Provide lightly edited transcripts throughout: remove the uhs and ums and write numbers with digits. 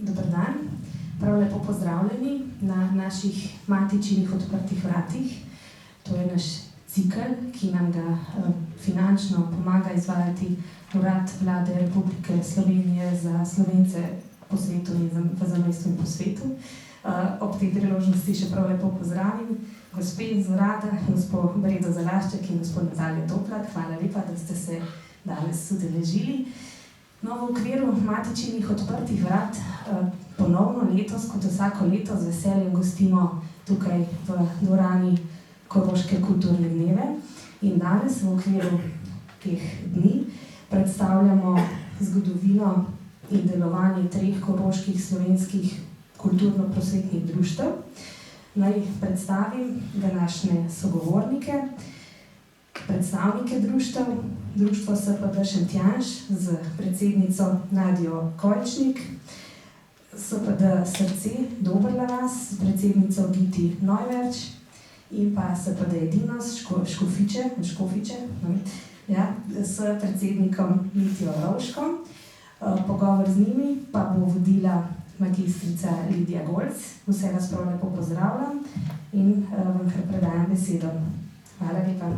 Dober dan, prav lepo pozdravljeni na naših matičinih odprtih vratih. To je naš cikel, ki nam ga finančno pomaga izvajati Urad Vlade Republike Slovenije za Slovence po svetu in v zamejstvu in po svetu. Ob tej priložnosti še prav lepo pozdravim gospe iz urada, gospod Bredo Zalašček in gospod Natalija Toplak. Hvala lepa, da ste se danes udeležili. No, v okviru matičinih odprtih vrat ponovno letos, kot vsako leto, z veseljem gostimo tukaj v dvorani Koroške kulturne dneve. In danes v okviru teh dni predstavljamo zgodovino in delovanje 3 koroških slovenskih kulturno-prosvetnih društev. Naj predstavim današnje sogovornike, predstavnike društev. Društvo SPD Šentjanž z predsednico Nadjo Kojčnik, SPD Srce Dobrla vas s predsednico Giti Neuwerč in pa SPD Edinost Škofiče, s predsednikom Mitjo Rovškom. Pogovor z njimi pa bo vodila magistrica Lidija Golc. Vse vas prav lepo pozdravljam in vam kar predajam besedo. Hvala lepa.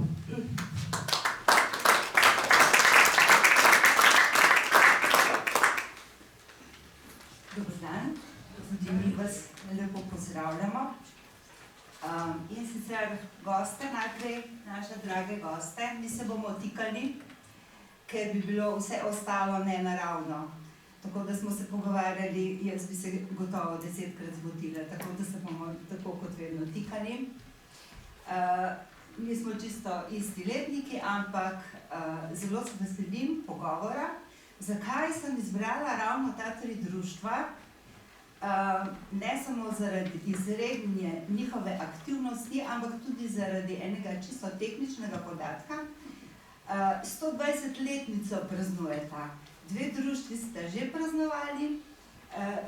Dober dan, tudi mi vas lepo pozdravljamo. In sicer goste, najprej naše drage goste, mi se bomo tikali, ker bi bilo vse ostalo nenaravno. Tako da smo se pogovarjali, jaz bi se gotovo 10-krat zbudila, tako da se bomo tako kot vedno tikali. Mi smo čisto isti letniki, ampak zelo se veselim pogovora. Zakaj sem izbrala ravno ta 3 društva? Ne samo zaradi izredne njihove aktivnosti, ampak tudi zaradi enega čisto tehničnega podatka. 120-letnico praznujeta. 2 društvi ste že praznovali,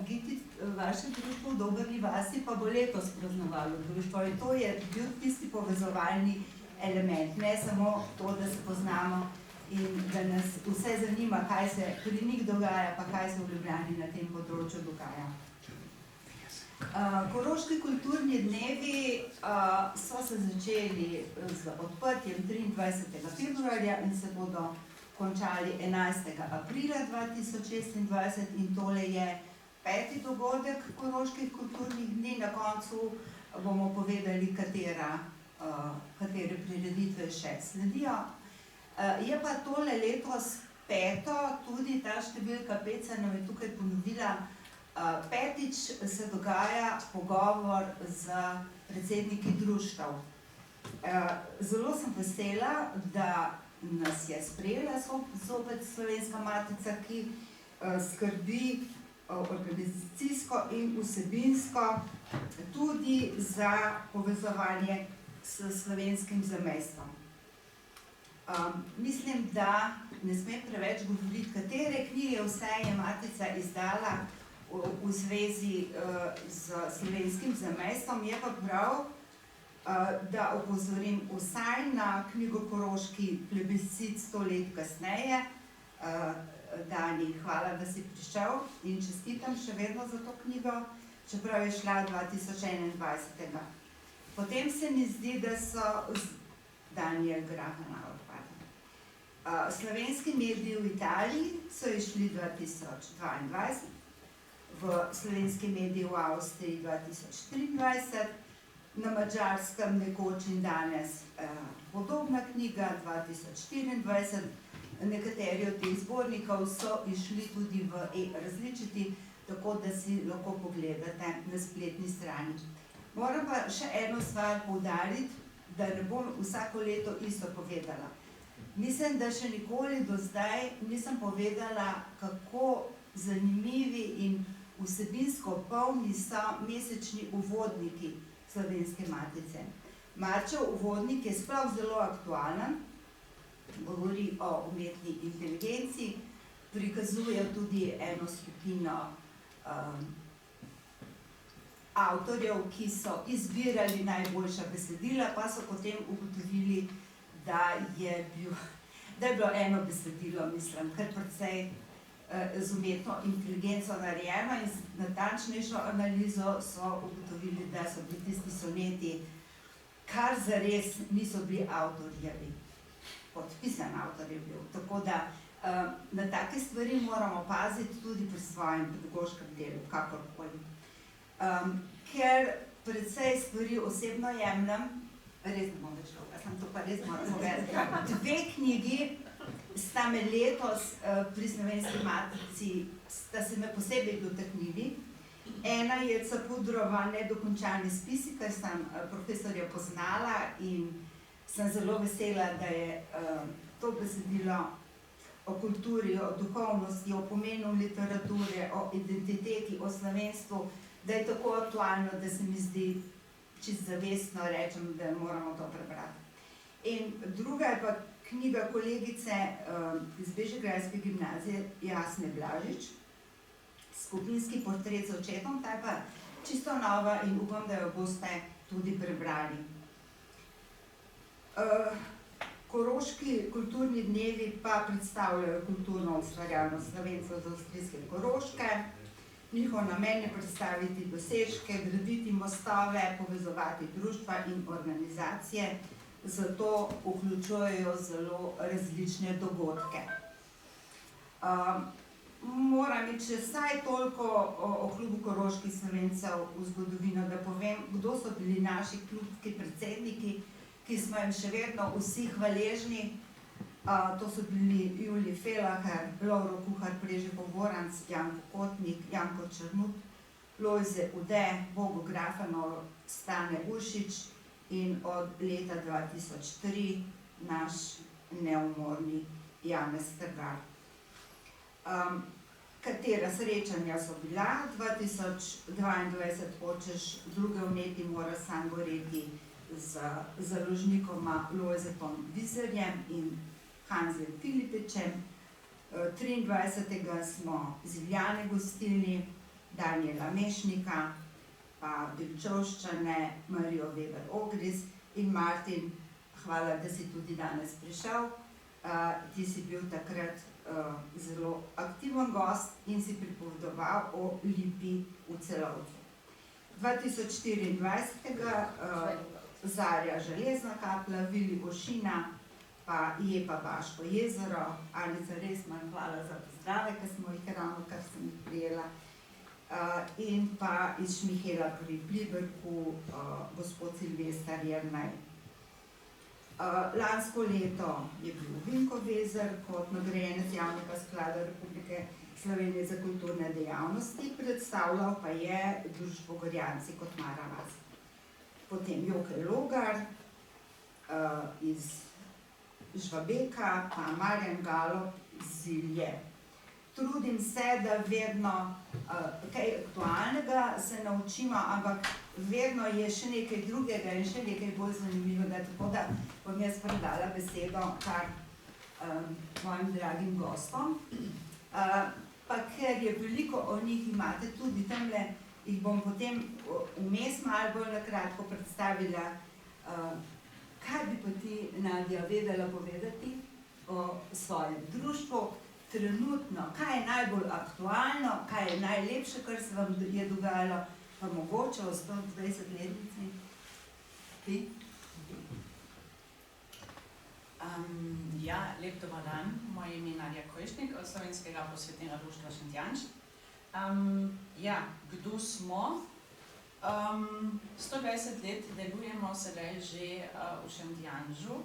Giti, vaše društvo v Dobrli vasi pa bo letos praznovalo društvo in to je bil tisti povezovalni element, ne samo to, da se poznamo in da nas vse zanima, kaj se pri njih dogaja, pa kaj se v Ljubljani na tem področju dogaja. Koroški kulturni dnevi so se začeli z odprtjem 23. februarja in se bodo končali 11. aprila 2026 in tole je 5. dogodek Koroških kulturnih dni. Na koncu bomo povedali, katere prireditve še sledijo. Je pa tole letos 5., tudi ta številka 5 se nam je tukaj ponovila. 5. se dogaja pogovor z predsedniki društev. Zelo sem vesela, da nas je sprejela zopet Slovenska matica, ki skrbi organizacijsko in vsebinsko tudi za povezovanje s slovenskim zamejstvom. Mislim, da ne smem preveč govoriti, katere knjige vse je matica izdala v zvezi z slovenskim zamejstvom. Je pa prav, da opozorim vsaj na knjigo Koroški plebiscit 100 let kasneje. Dani, hvala, da si prišel in čestitam še vedno za to knjigo, čeprav je šla 2021. Potem se mi zdi, da so Daniel Grahanauer, slovenski mediji v Italiji so išli 2022, v slovenski mediji v Avstriji 2023, na Madžarskem nekoč in danes podobna knjiga 2024. Nekateri od teh zbornikov so išli tudi v različiti, tako da si lahko pogledate na spletni strani. Moram pa še eno stvar poudariti, da ne bom vsako leto isto povedala. Mislim, da še nikoli do zdaj nisem povedala, kako zanimivi in vsebinsko polni so mesečni uvodniki Slovenske matice. Marčev uvodnik je sploh zelo aktualen, govori o umetni inteligenci, prikazuje tudi eno skupino avtorjev, ki so izbirali najboljša besedila, pa so potem ugotovili, da je bilo eno besedilo, mislim, kar precej z umetno inteligenco narejeno in z natančnejšo analizo so ugotovili, da so bili tisti soneti kar zares niso bili avtorjevi, podpisan avtor je bil. Tako da na take stvari moramo paziti tudi pri svojem pedagoškem delu, kakorkoli. Ker precej stvari osebno jemljem, res ne bom več dolga, sem to pa res moram povedati. 2 knjigi sta me letos pri Slovenski matici, sta se me posebej dotaknili. Ena je Capudrova Nedokončani spisi, ker sem profesorja poznala in sem zelo vesela, da je to besedilo o kulturi, o duhovnosti, o pomenu literature, o identiteti, o slovenstvu, da je tako aktualno, da se mi zdi čisto zavestno rečem, da moramo to prebrati. In druga je pa knjiga kolegice iz Bežigrajske gimnazije Jasne Blažič, Skupinski portret z očetom, ta je pa čisto nova in upam, da jo boste tudi prebrali. Koroški kulturni dnevi pa predstavljajo kulturno ustvarjalnost Slovencev z avstrijske Koroške. Njihov namen je predstaviti dosežke, graditi mostove, povezovati društva in organizacije, zato vključujejo zelo različne dogodke. Moram reči vsaj toliko o klubu koroških Slovencev v zgodovino, da povem, kdo so bili naši klubski predsedniki, ki smo jim še vedno vsi hvaležni. To so bili Julij Felaher, Lovro Kuhar, Preževo Voranc, Janko Kotnik, Janko Črnut, Lojze Ude, Bogo Grafanov, Stane Ušič in od leta 2003 naš neumorni Janez Strgar. Katera srečanja so bila? 2022 hočeš druge umeti, mora sam goreti z založnikoma Lojzetom Vizerjem in Hanzem Filipičem. 23. smo Ziljane gostili, Danijela Mešnika, pa Bilčovščane, Marijo Weber Ogris in Martin, hvala, da si tudi danes prišel. Ti si bil takrat zelo aktiven gost in si pripovedoval o Lipi v Celovcu. 2024. Zarja Železna kaplja, Vili Ošina, pa Jepa Baško jezero. Anica, res manj hvala za pozdrave, ki smo jih ravno kar sem jih prijela. In pa iz Šmihela pri Pliberku, gospod Silvestar Jernaj. Lansko leto je bil Vinko Vezer kot nagrajenec Javnega sklada Republike Slovenije za kulturne dejavnosti, predstavljal pa je Društvo Gorjanci kot Mara vas. Potem Joke Logar iz Žvabeka, pa Marjan Galo iz Zilje. Trudim se, da vedno kaj aktualnega se naučimo, ampak vedno je še nekaj drugega in še nekaj bolj zanimivega, tako da bom jaz predala besedo kar mojim dragim gostom. Pa ker je veliko o njih imate tudi tamle, jih bom potem vmes malo bolj na kratko predstavila. Kaj bi pa ti, Nadja, vedela povedati o svojem društvu? Trenutno, kaj je najbolj aktualno, kaj je najlepše, kar se vam je dogajalo, pa mogoče o 120-letnici? Ti? Ja, lep dober dan. Moje ime je Nadja Kojšnik od Slovenskega prosvetnega društva Šentjanž. Ja, kdo smo? 120 let delujemo sedaj že v Šentjanžu.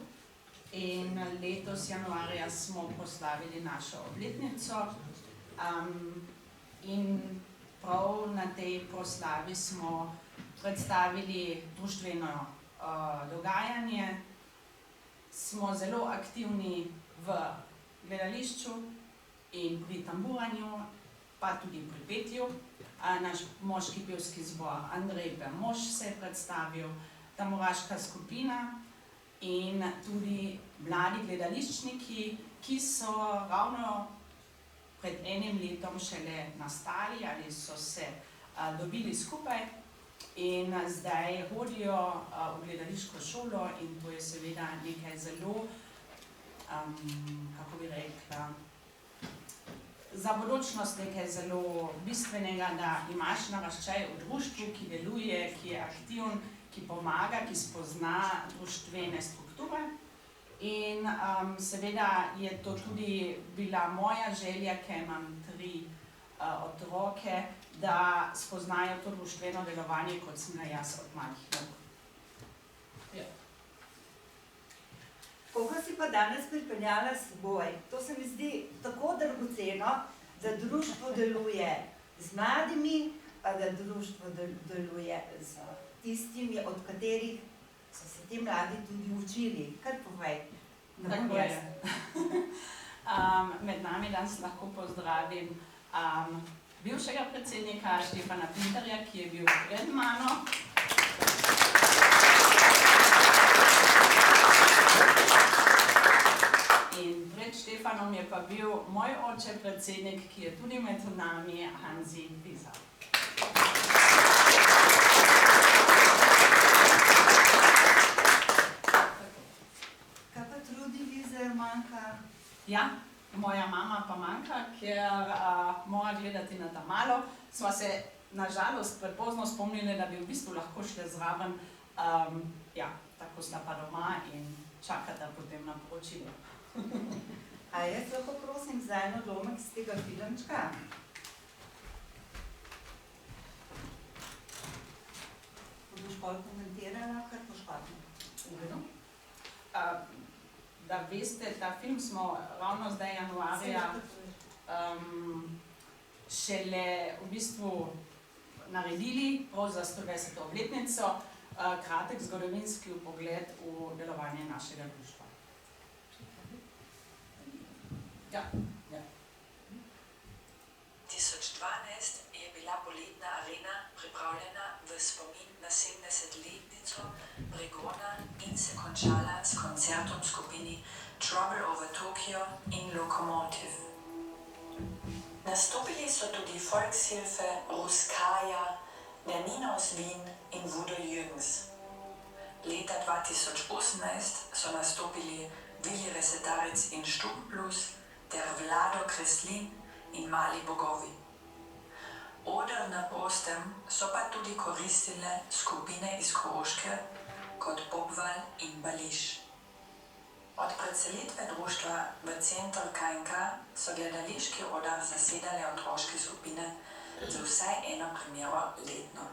In letos januarja smo proslavili našo obletnico in prav na tej proslavi smo predstavili društveno dogajanje. Smo zelo aktivni v gledališču in pri tamburanju, pa tudi pri petju. Naš moški pevski zbor Andrej Bermož se je predstavil, tamburaška skupina in tudi mladi gledališčniki, ki so ravno pred enim letom šele nastali ali so se dobili skupaj in zdaj hodijo v gledališko šolo in to je seveda nekaj zelo, kako bi rekla, za bodočnost nekaj zelo bistvenega, da imaš naraščaj v društvu, ki deluje, ki je aktiven, ki pomaga, ki spozna društvene strukture. In seveda je to tudi bila moja želja, ker imam 3 otroke, da spoznajo to društveno delovanje, kot sem ga jaz od malih nog. Koga si pa danes pripeljala s seboj? To se mi zdi tako dragoceno, da društvo deluje z mladimi, pa da društvo deluje z tistimi, od katerih so se ti mladi tudi učili. Kar povej. Tako je. Med nami danes lahko pozdravim bivšega predsednika Štefana Pintarja, ki je bil pred mano. In pred Štefanom je pa bil moj oče predsednik, ki je tudi med nami, Hanzi Vizar. Kaj pa Trudi Vizar manjka? Ja, moja mama pa manjka, ker mora gledati na ta-malo. Sva se nažalost prepozno spomnili, da bi v bistvu lahko šli zraven. Ja, tako sta pa doma in čakata potem na poročilo. A jaz lahko prosim za eno domek iz tega filmčka? Boš pol komentirala, kar boš hodila? Da veste, ta film smo ravno zdaj januarja šele v bistvu naredili prav za 120. obletnico, kratek zgodovinski vpogled v delovanje našega društva. Ja. 2012 je bila poletna arena pripravljena v spomin na 70-letnico pregona in se končala s koncertom skupini Trouble Over Tokyo in Lokomotiv. Nastopili so tudi Volkshilfe, Ruskaja, Bernina aus Wien in Voodoo Jürgens. Leta 2018 so nastopili Willi Resetarec in Stubenblues ter Vlado Kreslin in Mali bogovi. Oder na prostem so pa tudi koristile skupine iz Koroške kot Popval in Bališ. Od predselitve društva v center KNK so gledališki oder zasedale otroške skupine za vsaj eno premiero letno.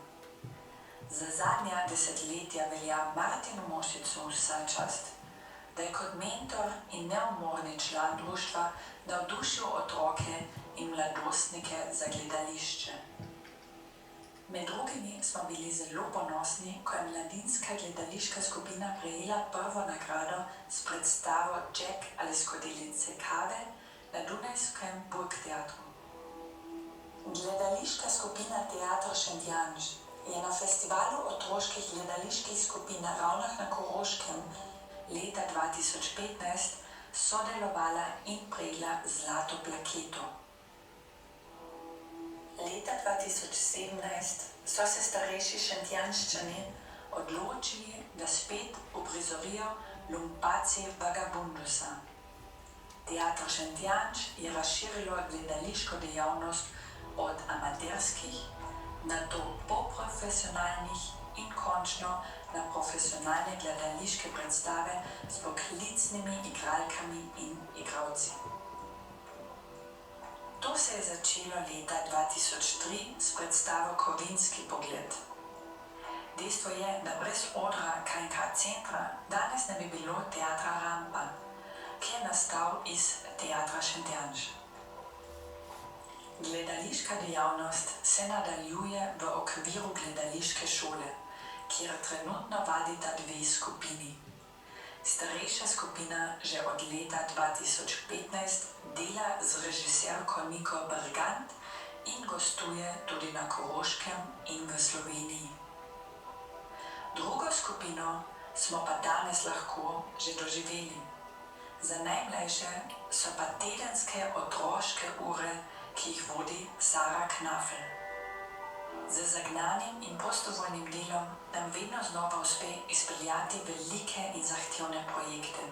Za zadnja desetletja velja Martinu Mošicu vsa čast, da je kot mentor in neumorni član društva navdušil otroke in mladostnike za gledališče. Med drugimi smo bili zelo ponosni, ko je mladinska gledališka skupina prejela prvo nagrado s predstavo Jack ali skodelice kave na Dunajskem Burgteatru. Gledališka skupina Teatr Šentjanž je na festivalu otroških gledaliških skupin na Ravnah na Koroškem leta 2015 sodelovala in prejela zlato plaketo. Leta 2017 so se starejši Šentjanščani odločili, da spet uprizorijo Lumpaci Vagabundusa. Teatr Šentjanž je razširilo gledališko dejavnost od amaterskih, nato poprofesionalnih in končno na profesionalne gledališke predstave s poklicnimi igralkami in igralci. To se je začelo leta 2003 s predstavo Kovinski pogled. Dejstvo je, da brez odra KNK centra danes ne bi bilo teatra Rampa, ki je nastal iz Teatra Šentjanž. Gledališka dejavnost se nadaljuje v okviru gledališke šole, kjer trenutno vadita 2 skupini. Starejša skupina že od leta 2015 dela z režiserko Niko Bergant in gostuje tudi na Koroškem in v Sloveniji. Drugo skupino smo pa danes lahko že doživeli. Za najmlajše so pa tedenske otroške ure, ki jih vodi Sara Knafel. Z zagnanim in prostovoljnim delom nam vedno znova uspe izpeljati velike in zahtevne projekte.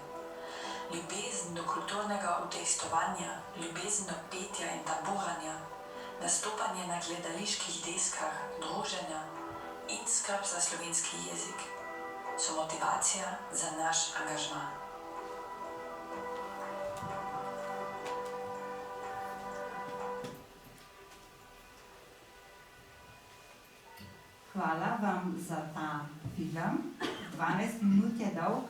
ljubezen do kulturnega udejstvovanja, ljubezen do petja in tamburanja, nastopanje na gledaliških deskah, druženja in skrb za slovenski jezik so motivacija za naš angažma. Hvala vam za ta film. 12 minut je dolg,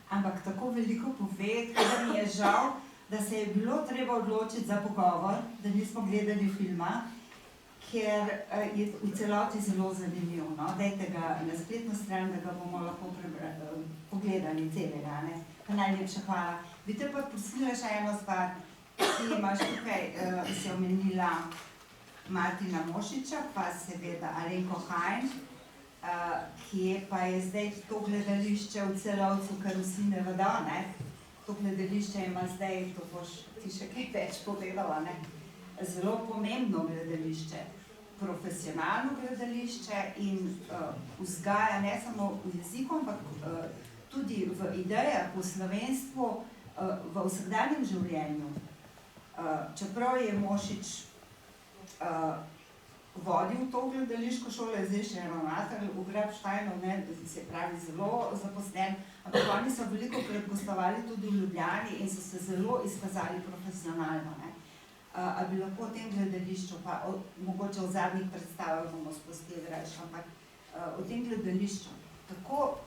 ampak tako veliko pove, da mi je žal, da se je bilo treba odločiti za pogovor, da nismo gledali filma, ker je v celoti zelo zanimiv. No? Dajte ga na spletno stran, da ga bomo lahko pogledali celega. Ne? Pa najlepša hvala. Bi te pa prosila še eno stvar. Ti imaš tukaj, si omenila Martina Mošiča, pa seveda Alenko Hajn, kje pa je zdaj to gledališče v Celovcu, kar vsi ne vedo, ne? To gledališče ima zdaj, to boš ti še kaj več povedala, ne? Zelo pomembno gledališče, profesionalno gledališče in vzgaja ne samo v jeziku, ampak tudi v idejah, v slovenstvu, v vsakdanjem življenju. Čeprav je Mošič vodil to gledališko šolo, je zdaj še ravnatelj v Grabštajnu, se pravi zelo zaposlen, ampak oni so veliko krat gostovali tudi v Ljubljani in so se zelo izkazali profesionalno. Ne? A bi lahko o tem gledališču, pa mogoče v zadnjih predstavah bomo spustili reči, ampak o tem gledališču, kako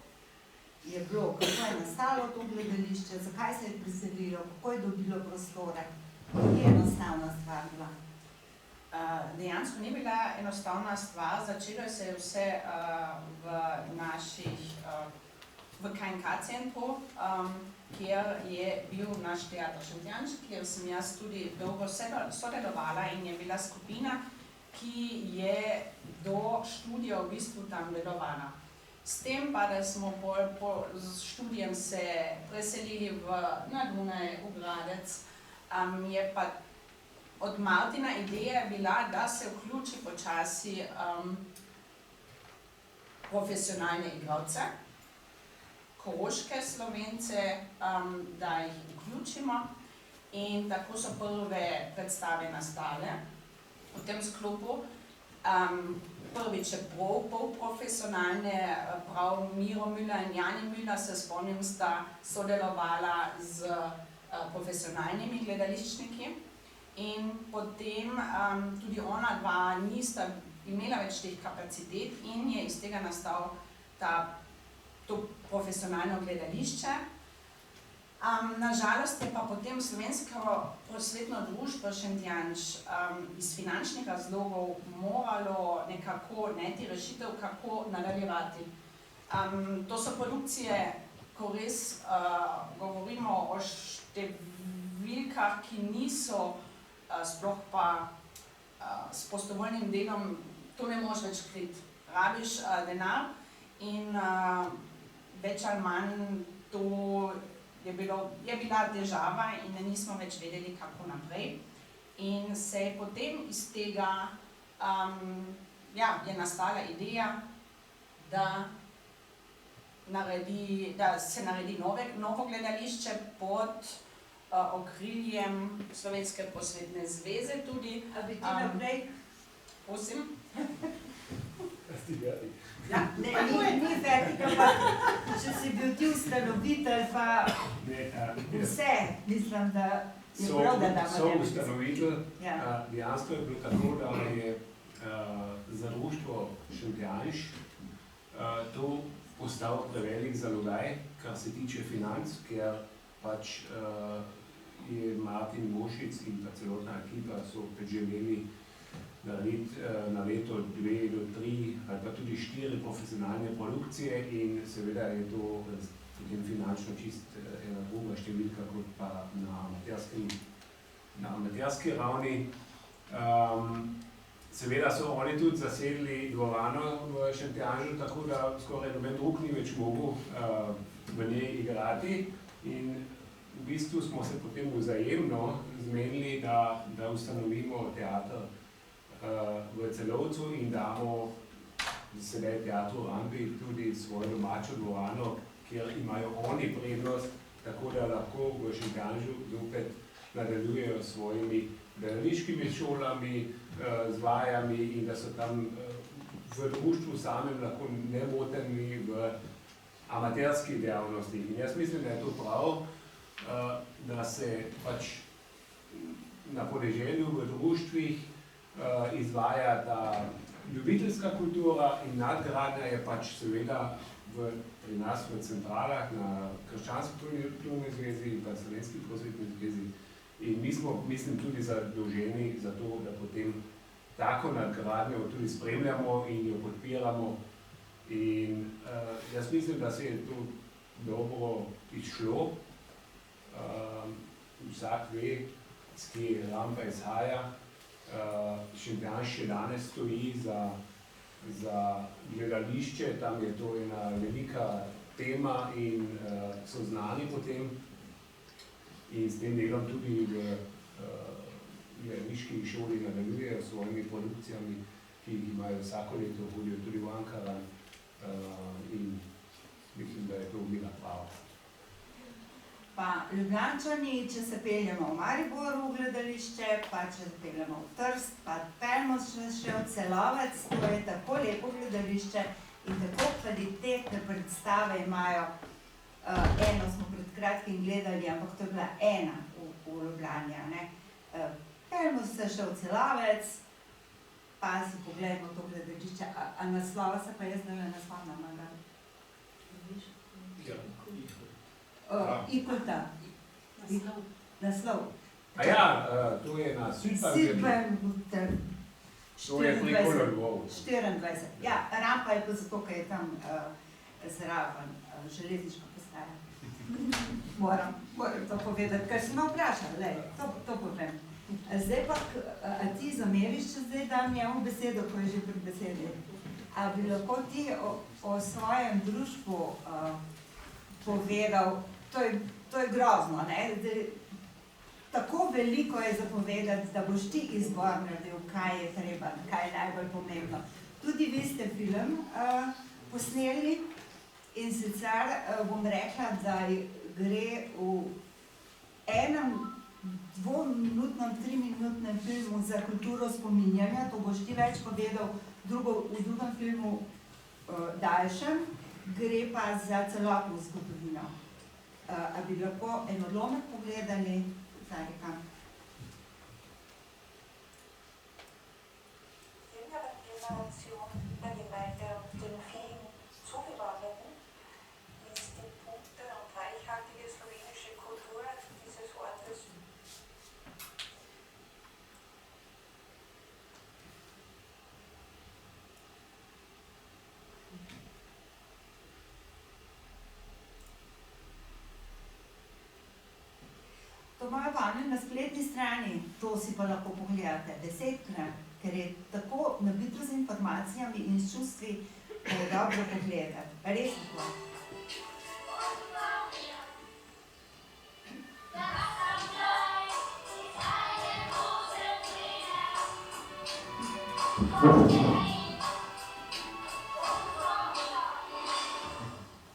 je bilo, kako je nastalo to gledališče, zakaj se je preselilo, kako je dobilo prostore, je enostavna stvar bila. Dejansko ni bila enostavna stvar, začelo se je vse v naših, v KNK centru, kjer je bil naš teater Šentjanž, kjer sem jaz tudi dolgo sodelovala in je bila skupina, ki je do študija v bistvu tam delovala. S tem pa, da smo po študijem se preselili na Dunaj, v Gradec, je pa od Martina ideja bila, da se vključi počasi profesionalne igralce, koroške Slovence, da jih vključimo in tako so prve predstave nastale v tem sklopu. Prvič je polprofesionalne, prav Miro Müller in Jani Müller, se spomnim, sta sodelovala z profesionalnimi gledališčniki. In potem tudi ona dva nista imela več teh kapacitet in je iz tega nastal to profesionalno gledališče. Nažalost je pa potem Slovensko prosvetno društvo Šentjanž iz finančnih razlogov moralo nekako najti rešitev, kako nadaljevati. To so produkcije, ko res govorimo o številkah, ki niso sploh pa s prostovoljnim delom, to ne moreš več kriti. Rabiš denar in več ali manj to je bila težava in nismo več vedeli, kako naprej. In se je potem iz tega je nastala ideja, da se naredi novo gledališče pod okriljem Slovenske prosvetne zveze tudi. A bi ti naprej? Prosim. Ja, ni fertik, ampak če si bil ti ustanovitelj, pa vse, mislim, da je prav, da damo So ustanovitelj, dejansko je bilo tako, da je za društvo Šentjanž to postal prevelik zalogaj, kar se tiče financ, ker pač je Martin Mošic in pa celotna ekipa so želeli narediti na leto 2 do 3 ali pa tudi 4 profesionalne produkcije in seveda je to potem finančno čist ena druga številka kot pa na amaterski ravni. Seveda so oni tudi zasedli dvorano v Šentjanžu, tako da skoraj noben drug ni več mogel v njej igrati in v bistvu smo se potem vzajemno zmenili, da ustanovimo teater v Celovcu in damo sedaj teatru Rambi tudi svojo domačo dvorano, kjer imajo oni prednost, tako da lahko v Šentjanžu zopet nadaljujejo s svojimi gledališkimi šolami, z vajami in da so tam v društvu samem lahko nemoteni v amaterski dejavnosti. In jaz mislim, da je to prav, da se pač na podeželju v društvih izvaja ta ljubiteljska kultura in nadgradnja je pač seveda pri nas v centralah na Krščansko-kulturni zvezi in pa Slovenski prosvetni zvezi. In mi smo, mislim, tudi zadolženi za to, da potem tako nadgradnjo tudi spremljamo in jo podpiramo. In jaz mislim, da se je to dobro izšlo. Vsak ve, s kje rampa izhaja. Šentjanž še danes stoji za gledališče, tam je to ena velika tema in so znani potem. In s tem delom tudi v gledališki šoli nadaljujejo s svojimi produkcijami, ki jih imajo vsako leto, hodijo tudi v Ankaran. In mislim, da je to bila prava. Pa Ljubljančani, če se peljemo v Mariboru v gledališče, pa če se peljemo v Trst, pa peljemo še v Celovec, to je tako lepo gledališče in tako kvalitetne predstave imajo. Eno smo pred kratkim gledali, ampak to je bila ena v Ljubljani. Peljemo se še v Celovec, pa si pogledamo to gledališče, a naslova se pa jaz zdaj ne spomnim. Ikulta. Naslov. To je na Südbank. To je prikolo Lvov. 24. Ja, rampa je pa zato, ker je tam zraven železniška postaja. Moram to povedati, ker si me vprašal, to povem. Zdaj pa, a ti zameriš, če zdaj dam njemu besedo, ko je že pri besedi? A bi lahko ti o svojem društvu povedal, to je grozno, ne? Tako veliko je zapovedati, da boš ti izbor naredil, kaj je treba, kaj je najbolj pomembno. Tudi vi ste film posneli in sicer bom rekla, da gre v enem 2-minutnem, 3-minutnem filmu za kulturo spominjanja, to boš ti več povedal, v drugem filmu daljšem, gre pa za celotno zgodovino. A bi lahko en odlomek pogledali? Zarika. Jüngere Generation über die Gemeinde und den vielen Zugewanderten ist die bunte und reichhaltige slowenische Kultur dieses Ortes To imajo pa na spletni strani, to si pa lahko pogledate 10-krat, ker je tako nabito z informacijami in s čustvi, da je dobro pogledati. Res je to.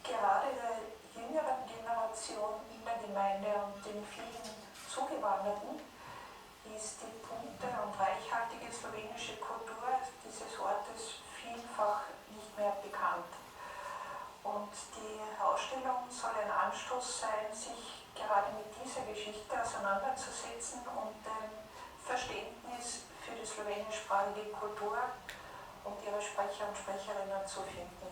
Gerade der jüngeren Generation in der Gemeinde und den vielen Zugewanderten ist die bunte und reichhaltige slowenische Kultur dieses Ortes vielfach nicht mehr bekannt. Und die Ausstellung soll ein Anstoß sein, sich gerade mit dieser Geschichte auseinanderzusetzen und ein Verständnis für die slowenischsprachige Kultur und ihre Sprecher und Sprecherinnen zu finden.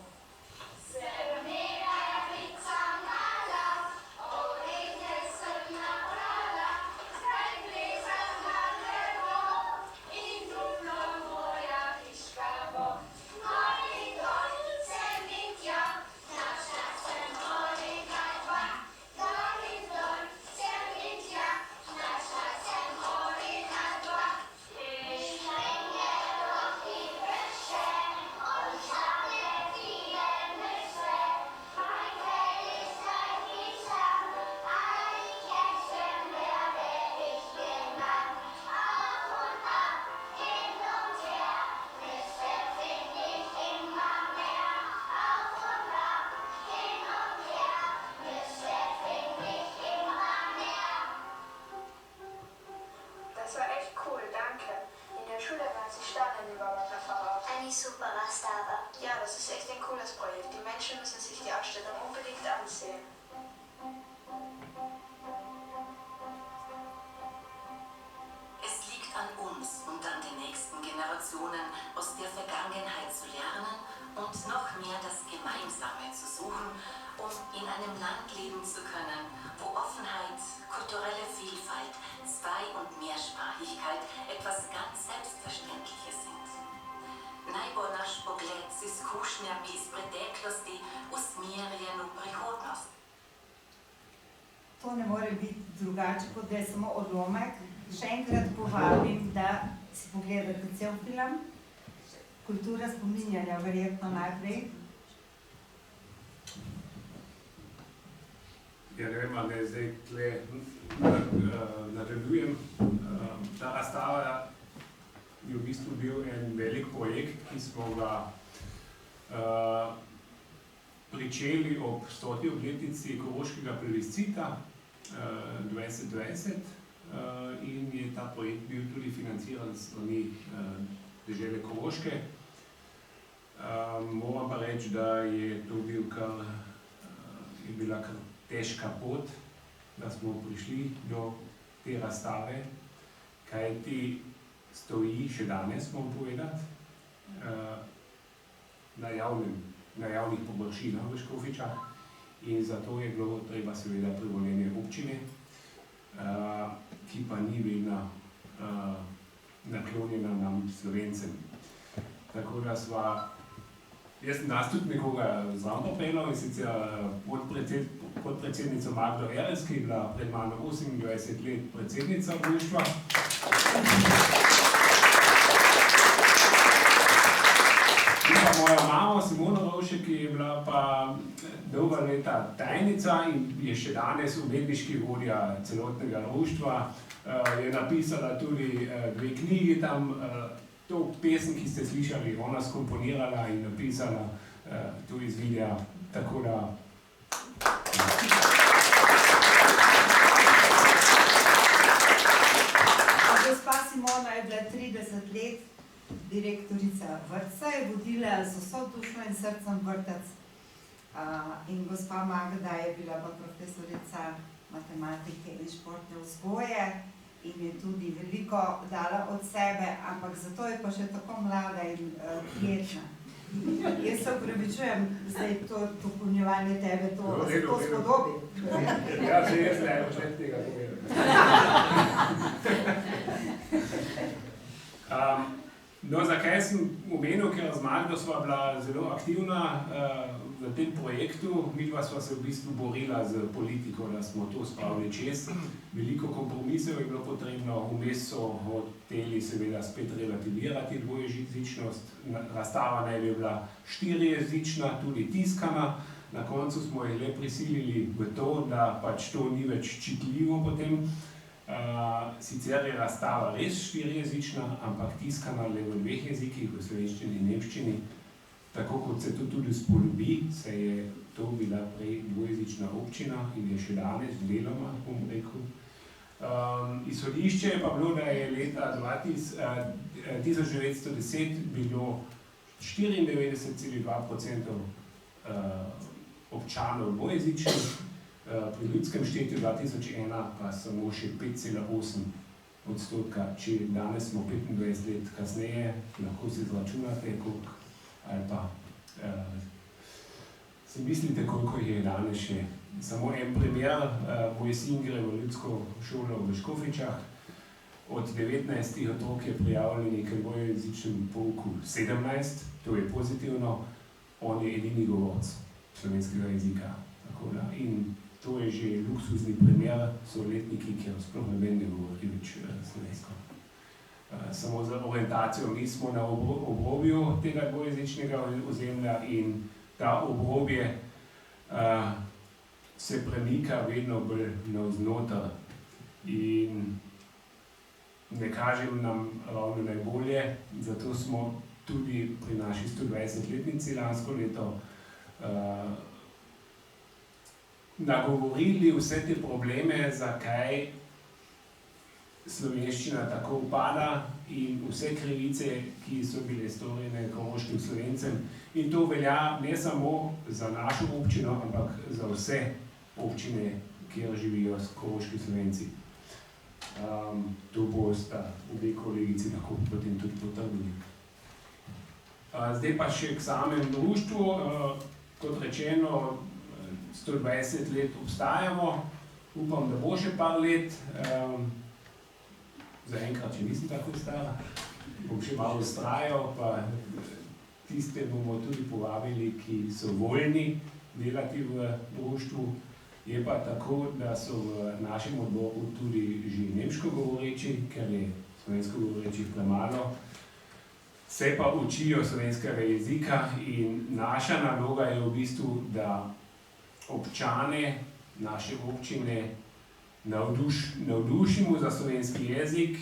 Eine super Razstava. Ja, das ist echt ein cooles Projekt. Die Menschen müssen sich die Ausstellung unbedingt ansehen. Es liegt an uns und an den nächsten Generationen, aus der Vergangenheit zu lernen und noch mehr das Gemeinsame zu suchen, um in einem Land leben zu können, wo Offenheit, kulturelle Vielfalt, Zwei- und Mehrsprachigkeit etwas ganz Selbstverständliches sind. Najbolj naš pogled z izkušnjami iz preteklosti usmerjen v prihodnost. To ne more biti drugače, kot da je samo odlomek. Še enkrat povabim, da si pogledate cel film. Kultura spominjanja verjetno najprej. Ja, ne vem, ali zdaj tle nadaljujem. Ta razstava je v bistvu bil en velik projekt, ki smo ga pričeli ob 100. obletnici Koroškega plebiscita 2020 in je ta projekt bil tudi financiran s strani dežele Koroške. Moram pa reči, da je to bila kar težka pot, da smo prišli do te razstave, kajti stoji še danes, moram povedati, na javnih površinah v Škofjičah in zato je bilo treba seveda privoljenje občine, ki pa ni vedno naklonjena nam Slovencem. Tako da jaz sem danes tudi nekoga zraven popeljal, in sicer podpredsednico Magdo Erez, ki je bila pred mano 28 let predsednica društva. In pa moja mama Simona Rovšek, ki je bila pa dolga leta tajnica in je še danes umetniški vodja celotnega društva, je napisala tudi 2 knjigi tam. To pesem, ki ste slišali, ona skomponirala in napisala to iz videa, tako da... Gospa Simona je bila 30 let direktorica vrtca, je vodila z vso dušo in srcem vrtec. In gospa Magda je bila pa profesorica matematike in športne vzgoje in je tudi veliko dala od sebe, ampak zato je pa še tako mlada in prijetna. Jaz se upravičujem, zdaj to dopolnjevanje tebe, to spodobi. Ja, že jaz ne počnem tega povedati. No, zakaj sem omenil, ker z Magdo sva bila zelo aktivna v tem projektu. Midva sva se v bistvu borila z politiko, da smo to spravili čez. Veliko kompromisov je bilo potrebno, vmes so hoteli seveda spet relativirati dvojezičnost. Razstava naj bi bila 4-jezična, tudi tiskana. Na koncu smo jih le prisilili v to, da pač to ni več čitljivo potem. Sicer je razstava res 4-jezična, ampak tiskana le v 2 jezikih, v slovenščini in nemščini. Tako kot se to tudi spodobi, se je to bila prej 2-jezična občina in je še danes deloma, bom rekel. Izhodišče je pa bilo, da je leta 1910 bilo 94,2% občanov dvojezičnih, pri ljudskem štetju 2001 pa samo še 5,8%. Če danes smo 25 let kasneje, lahko si izračunate, koliko, ali pa si mislite, koliko je danes še. Samo en primer, moj sin gre v ljudsko šolo v Škofjičah. Od 19 otrok je prijavljenih k dvojezičnemu pouku 17, to je pozitivno, on je edini govorec slovenskega jezika. In to je že luksuzni primer, so letniki, kjer sploh noben ne govori več slovensko. Samo za orientacijo, mi smo na obrobju tega dvojezičnega ozemlja in ta obrobje se premika vedno bolj navznoter in ne kaže nam ravno najbolje, zato smo tudi pri naši 120-letnici lansko leto nagovorili vse te probleme, zakaj slovenščina tako upada in vse krivice, ki so bile storjene koroškim Slovencem. In to velja ne samo za našo občino, ampak za vse občine, kjer živijo koroški Slovenci. To bosta obe kolegici lahko potem tudi potrdili. Zdaj pa še k samem društvu. Kot rečeno, 120 let obstajamo, upam, da bo še par let. Zaenkrat še nisem tako stara, bom še malo vztrajal, pa tiste bomo tudi povabili, ki so voljni delati v društvu. Je pa tako, da so v našem odboru tudi že nemško govoreči, ker je slovensko govorečih premalo. Se pa učijo slovenskega jezika in naša naloga je v bistvu, da občane naše občine navdušimo za slovenski jezik,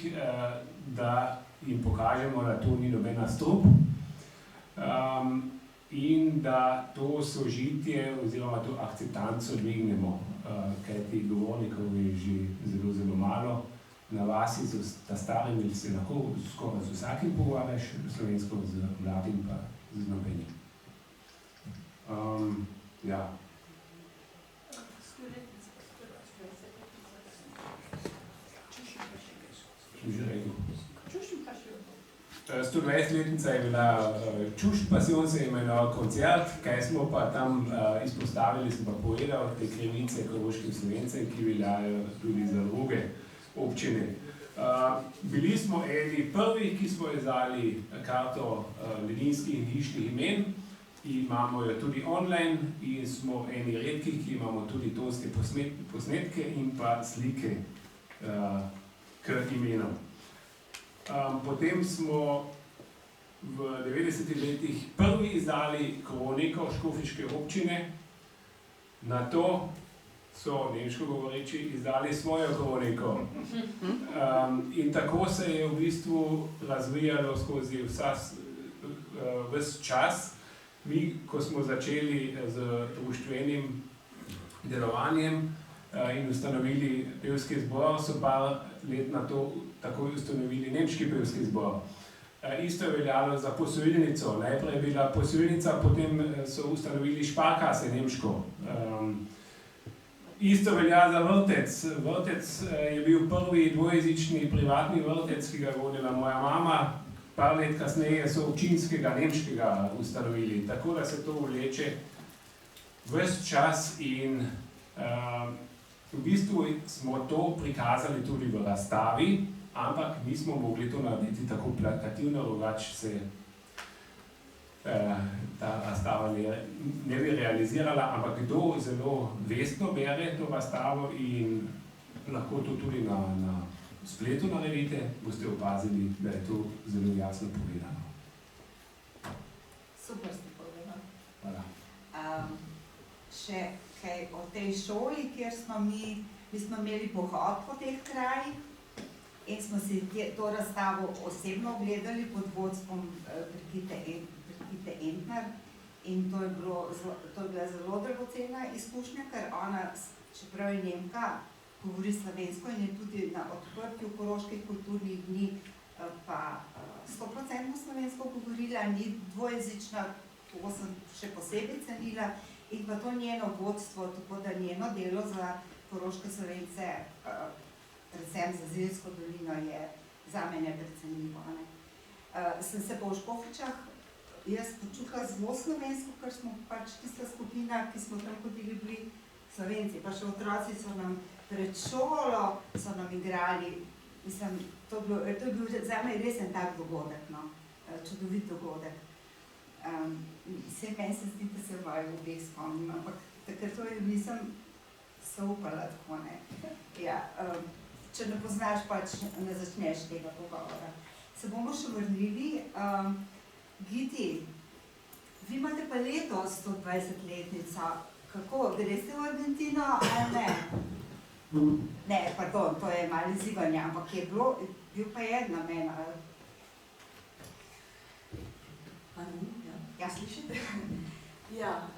da jim pokažemo, da to ni nobena strup in da to sožitje oziroma to akceptanco dvignemo, kajti govornikov je že zelo, zelo malo. Na vasi ta starimi se lahko skoraj z vsakim pogovarjaš slovensko, z mladim pa z nobenim. Ja. Že rekel. 120-letnica je bila Čušt pasijon, se je imenoval koncert, kaj smo pa tam izpostavili, sem pa povedal te krivice koroškim Slovencem, ki veljajo tudi za druge občine. Bili smo eni prvih, ki smo izdali karto ledinskih in hišnih imen, imamo jo tudi online in smo eni redkih, ki imamo tudi tonske posnetke in pa slike k imenom. Potem smo v 90-ih letih prvi izdali kroniko škofjiške občine, nato so nemško govoreči izdali svojo kroniko. In tako se je v bistvu razvijalo skozi ves čas. Mi, ko smo začeli z društvenim delovanjem in ustanovili pevski zbor, so par let na to takoj ustanovili nemški pevski zbor. Isto je veljalo za posojilnico. Najprej je bila posojilnica, potem so ustanovili Sparkasse nemško. Isto velja za vrtec. Vrtec je bil prvi dvojezični privatni vrtec, ki ga je vodila moja mama. Par let kasneje so občinskega nemškega ustanovili. Tako da se to vleče ves čas in v bistvu smo to prikazali tudi v razstavi, ampak nismo mogli to narediti tako plakativno, drugače se ta razstava ne bi realizirala, ampak kdo zelo vestno bere to razstavo in lahko to tudi na spletu naredite, boste opazili, da je to zelo jasno povedano. Super ste povedali. Hvala. Še kaj o tej šoli, kjer smo mi smo imeli pohod po teh krajih in smo si to razstavo osebno ogledali pod vodstvom Brigitte Entner in to je bila zelo dragocena izkušnja, ker ona, čeprav je Nemka, govori slovensko in je tudi na odprtju koroških kulturnih dni pa 100% slovensko govorila, ni dvojezična, to sem še posebej cenila. In pa to njeno vodstvo, tako da njeno delo za koroške Slovence, predvsem za Zilsko dolino, je zame neprecenljivo. Sem se pa v Škofjičah jaz počutila zelo slovensko, ker smo pač tista skupina, ki smo tam hodili, bili Slovenci. Pa še otroci so nam pred šolo, so nam igrali. Mislim, to je bil zame resen tak dogodek, no? Čudovit dogodek. Vse meni se zdi, da se vaju obeh spomnim, ampak takrat to nisem se upala tako, ne. Ja, če ne poznaš, pač ne začneš tega pogovora. Se bomo še vrnili. Giti, vi imate pa letos 120-letnico. Kako, greste v Argentino ali ne? Ne, pardon, to je malo izzivanje, ampak je bil pa je namen. Ja, slišite? Ja,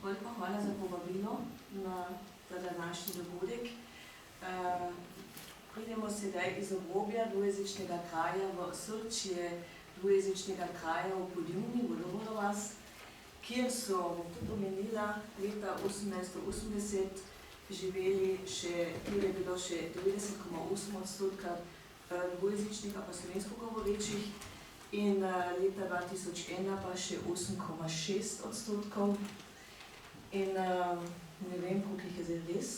veliko hvala za povabilo na ta današnji dogodek. Pridemo sedaj iz obdobja dvojezičnega kraja v osrčje dvojezičnega kraja v Podjuni, Vodovodna vas, kjer so, tudi omenila, leta 1880 živeli še, kjer je bilo še 90,8% dvojezičnih pa slovensko govorečih in leta 2001 pa še 8,6%. In ne vem, koliko jih je zdaj res,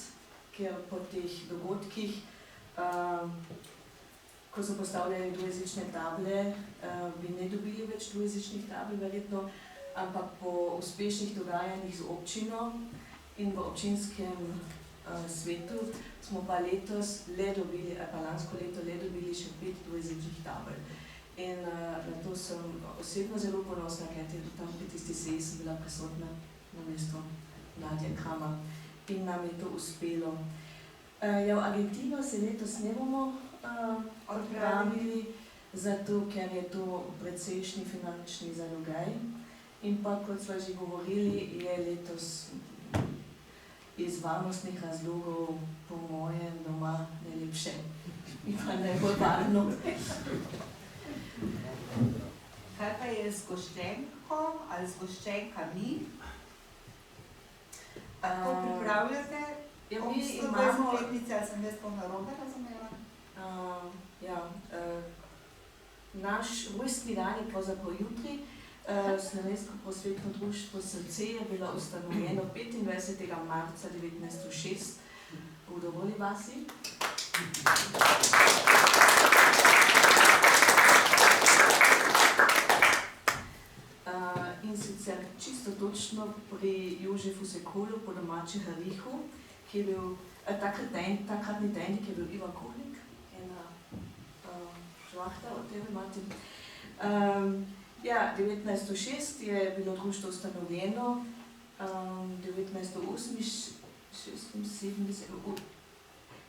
ker po teh dogodkih, ko so postavljali dvojezične table, bi ne dobili več dvojezičnih tabel verjetno, ampak po uspešnih dogajanjih z občino in v občinskem svetu smo pa letos le dobili, ali pa lansko leto le dobili še 5 dvojezičnih tabel. In na to sem osebno zelo ponosna, ker tam pri tisti seji sem bila prisotna na mesto Nadje Krama in nam je to uspelo. Ja, v Argentino se letos ne bomo odpravili, zato ker je to precejšnji finančni zalogaj. In pa, kot smo že govorili, je letos iz varnostnih razlogov po mojem doma najlepše in pa najbolj varno. Kaj pa je z goščenko ali z goščenkami? Kako pripravljate? Ja, mi imamo... letnice, ali sem jaz to narobe razumela? Naš rojstni dan je pravzaprav jutri. Slovensko prosvetno društvo Srce je bilo ustanovljeno 25. marca 1906 v Vodovodni vasi. In sicer čisto točno pri Jožefu Sekolu po domačem Harihu, ki je bil takratni tajnik je bil Ivan Kohnik, ena žvahta od tebe imate. 1906 je bilo društvo ustanovljeno, 1978,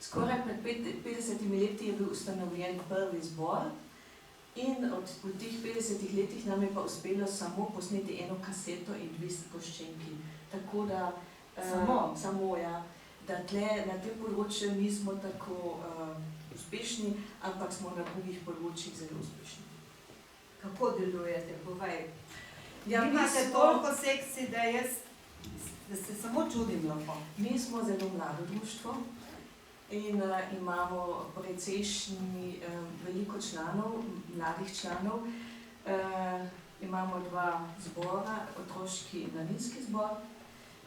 skoraj pred 50 leti je bil ustanovljen prvi zbor in v teh 50 letih nam je pa uspelo samo posneti eno kaseto in 2 goščenki. Tako da, samo ja, da tle na tem področju nismo tako uspešni, ampak smo na drugih področjih zelo uspešni. Kako delujete? Povej. Ja, imate toliko sekcij, da se samo čudim lahko. Mi smo zelo mlado društvo in imamo precejšnji veliko članov, mladih članov. Imamo 2 zbora, otroški in mladinski zbor,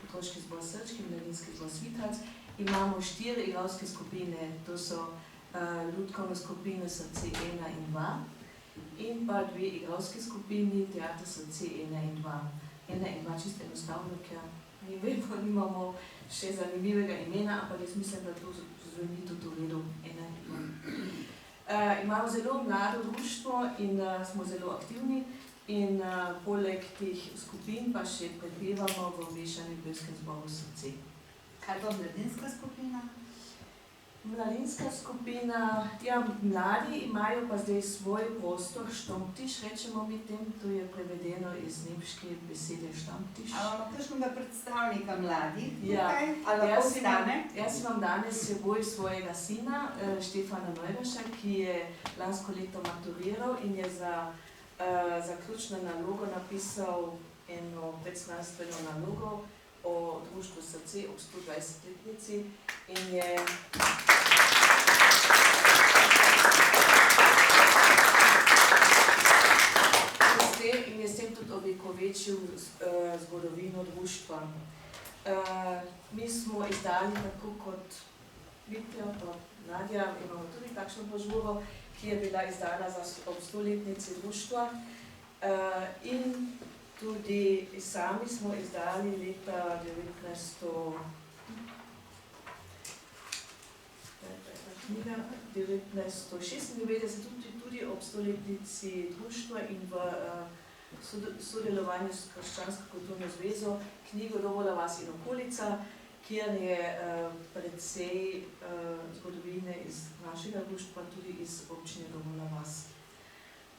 otroški zbor Srčki in mladinski zbor Svitac. Imamo 4 igralske skupine, to so lutkovne skupine Srce 1 in 2. In pa 2 igralske skupini, Teater Srce 1 in 2. 1 in 2 čisto enostavno, ker mi vedno nimamo še zanimivega imena, ampak jaz mislim, da to zveni tudi v redu 1 in 2. Imamo zelo mlado društvo in smo zelo aktivni in poleg teh skupin pa še prepevamo v mešanem pevskem zboru Srce. Kaj pa mladinska skupina? Mladinska skupina, ja, mladi imajo pa zdaj svoj prostor, štomptiš, rečemo mi tem, to je prevedeno iz nemške besede štomptiš. Ali imamo kakšnega predstavnika mladih Ja, tukaj? Ali lahko ostane? jaz imam danes s seboj svojega sina, Štefana Neuberša, ki je lansko leto maturiral in je za zaključno nalogo napisal eno predznanstveno nalogo o društvu Srce ob 120-letnici in je s tem tudi ovekovečil zgodovino društva. Mi smo izdali tako kot Vitja pa Nadja, imamo tudi takšno brošuro, ki je bila izdana ob 100-letnici društva in tudi sami smo izdali leta 1996 tudi ob 100-letnici društva in v sodelovanju s Krščansko kulturno zvezo knjigo Vodovodna vas in okolica, kjer je precej zgodovine iz našega društva, tudi iz občine Vodovodna vas.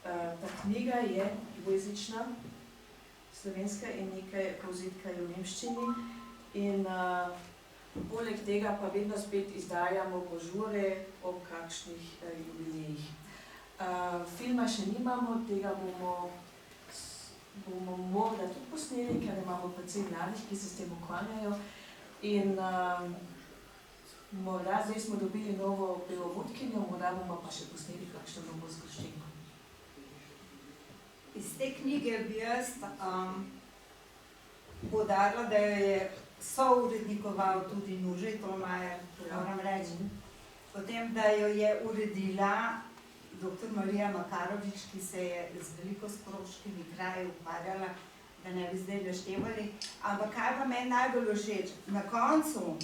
Ta knjiga je dvojezična, slovenska in nekaj povzetka je v nemščini in Poleg tega pa vedno spet izdajamo brožure ob kakšnih jubilejih. Filma še nimamo, tega bomo morda tudi posneli, ker imamo precej mladih, ki se s tem ukvarjajo. In morda zdaj smo dobili novo pevovodkinjo, morda bomo pa še posneli kakšno novo zgoščenko. Iz te knjige bi jaz poudarila, da je sourednikoval tudi Nužej Tolmajer, moram reči. Potem, da jo je uredila dr. Marija Makarovič, ki se je z veliko stroškimi kraji ukvarjala, da ne bi zdaj naštevali. Ampak kaj pa meni najbolj všeč? Na koncu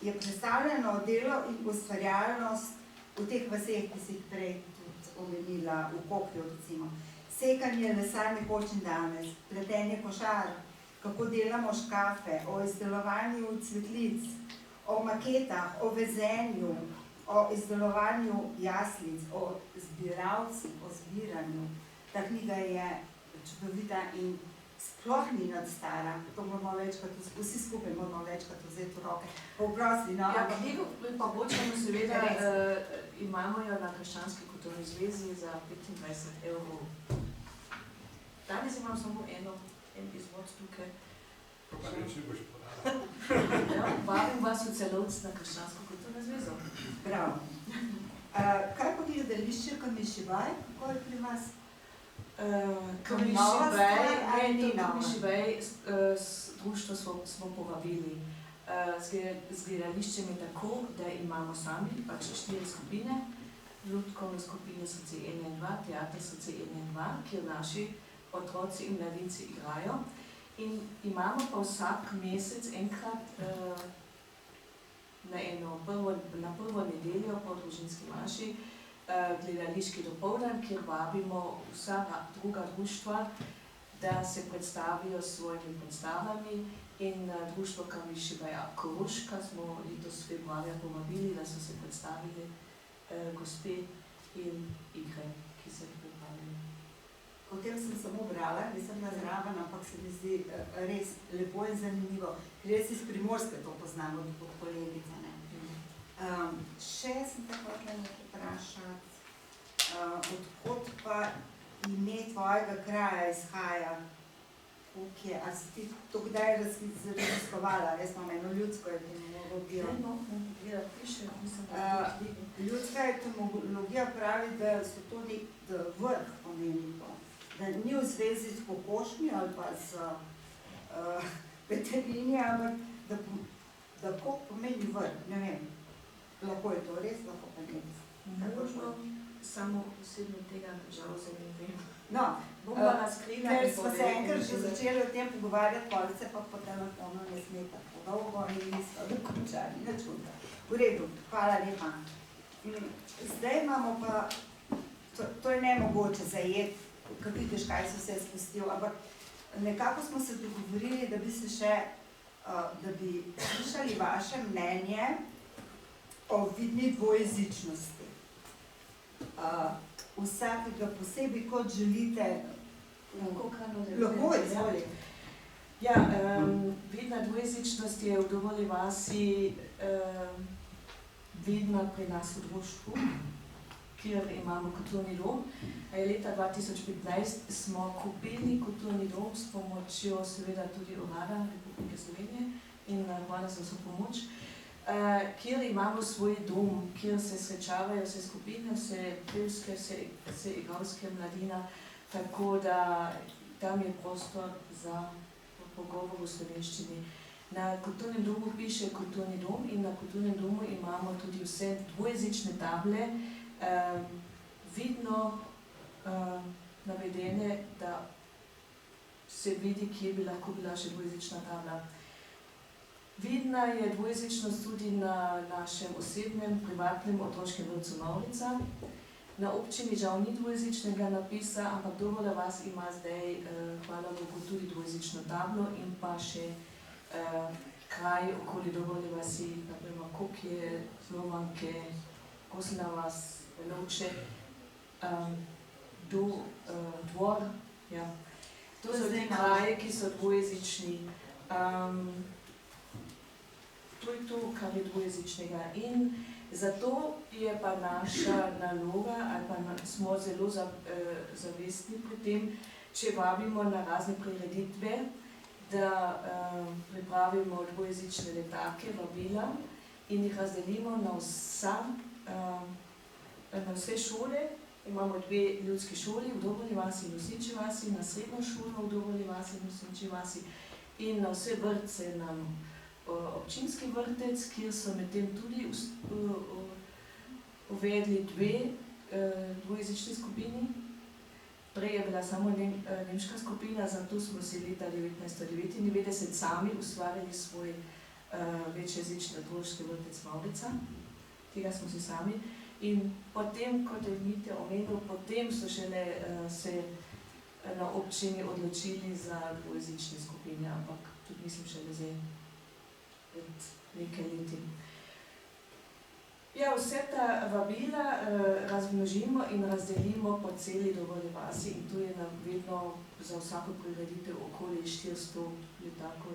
je predstavljeno delo in ustvarjalnost v teh vaseh, ki si jih prej tudi omenila, v Kopju recimo. Sekanje lesa nekoč in danes, pletenje košar, kako delamo škafe, o izdelovanju cvetlic, o maketah, o vezenju, o izdelovanju jaslic, o zbiralcih, o zbiranju. Ta knjiga je čudovita in sploh ni nadstara. To moramo večkrat, vsi skupaj moramo večkrat vzeti v roke. Poprosti, no? Ja, knjigo pa hočemo seveda, imamo jo na Krščanski kulturni zvezi za 25 evrov. Danes imam samo en izvod tukaj. Pa nič ne boš podala. Ja, vabim vas v Celovec na Krščansko kulturno zvezo. Bravo. Kaj pa gledališče Kamišibaj? Kako je pri vas? Kamišibaj društvo smo povabili. Z gledališčem je tako, da imamo sami pač 4 skupine. Ljudkovne skupine so C1 in 2, teater so C1 in 2, kjer naši otroci in mladinci igrajo. In imamo pa vsak mesec enkrat na prvo nedeljo po družinski maši gledališki dopoldan, kjer vabimo vsa druga društva, da se predstavijo s svojimi predstavami. In društvo Kamišibaja Koroška smo letos februarja povabili, da so se predstavili gospe in igre, ki se jih pripravili. O tem sem samo brala, nisem bila zraven, ampak se mi zdi res lepo in zanimivo. Ker jaz iz Primorske to poznam od kolegice. Še sem te hotela nekaj vprašati, odkot pa ime tvojega kraja izhaja? A si ti to kdaj raziskovala? Jaz imam eno ljudsko etimologijo. Ljudska etimologija pravi, da so to nek vrh pomeni to. Da ni v zvezi s kokošmi ali pa s petelinji, ampak da kok pomeni vrh, ne vem. Lahko je to res, lahko pa ne. Možno, samo osebno tega žal se ne vem. No, ker smo se enkrat že začeli o tem pogovarjati, police pa po telefonu ne sme tako dolgo in nismo dokončali, ne čudno. V redu, hvala lepa. Zdaj imamo pa, to je nemogoče zajeti, ker vidiš, kaj so se spustil, ampak nekako smo se dogovorili, da bi se še, da bi slišali vaše mnenje o vidni dvojezičnosti. Vsakega posebej, kot želite, lahko izvoli. Ja, vidna dvojezičnost je v Dovoli vasi vidna pri nas v društvu, kjer imamo kulturni dom. Leta 2015 smo kupili kulturni dom s pomočjo seveda tudi Urada Republike Slovenije in hvala za vso pomoč, kjer imamo svoj dom, kjer se srečavajo vse skupine, vse pevske, vse igralske mladina, tako da tam je prostor za pogovor v slovenščini. Na kulturnem domu piše kulturni dom in na kulturnem domu imamo tudi vse dvojezične table, vidno navedene, da se vidi, kje bi lahko bila še dvojezična tabla. Vidna je dvojezičnost tudi na našem osebnem, privatnem otroškem vrtcu Mavrica. Na občini žal ni dvojezičnega napisa, ampak Dovola vas ima zdaj, hvala Bogu, tudi dvojezično tablo in pa še kraj okoli Dovole vasi, naprimer Kokje, Zlomanke, Kosna vas, Lovče, Dvor, ja. To so te kraje, ki so dvojezični. to je to, kar je dvojezičnega. In zato je pa naša naloga, ali pa smo zelo zavestni pri tem, če vabimo na razne prireditve, da pripravimo dvojezične letake, vabila in jih razdelimo na vse šole. Imamo 2 ljudske šoli v Dobrovi vasi in v Osečji vasi, na srednjo šolo v Dobrovi vasi in v Osečji vasi in na vse vrtce nam občinski vrtec, kjer so medtem tudi uvedli 2 dvojezični skupini. Prej je bila samo nemška skupina, zato smo si leta 1999 sami ustvarili svoj večjezični otroški vrtec Mavrica. Tega smo si sami. In potem, kot je Mitja omenil, potem so šele se na občini odločili za dvojezične skupine, ampak tudi mislim šele zdaj pred nekaj leti. Ja, vse ta vabila razmnožimo in razdelimo po celi Dobrovi vasi in to je vedno za vsako prireditev okoli 400 letakov,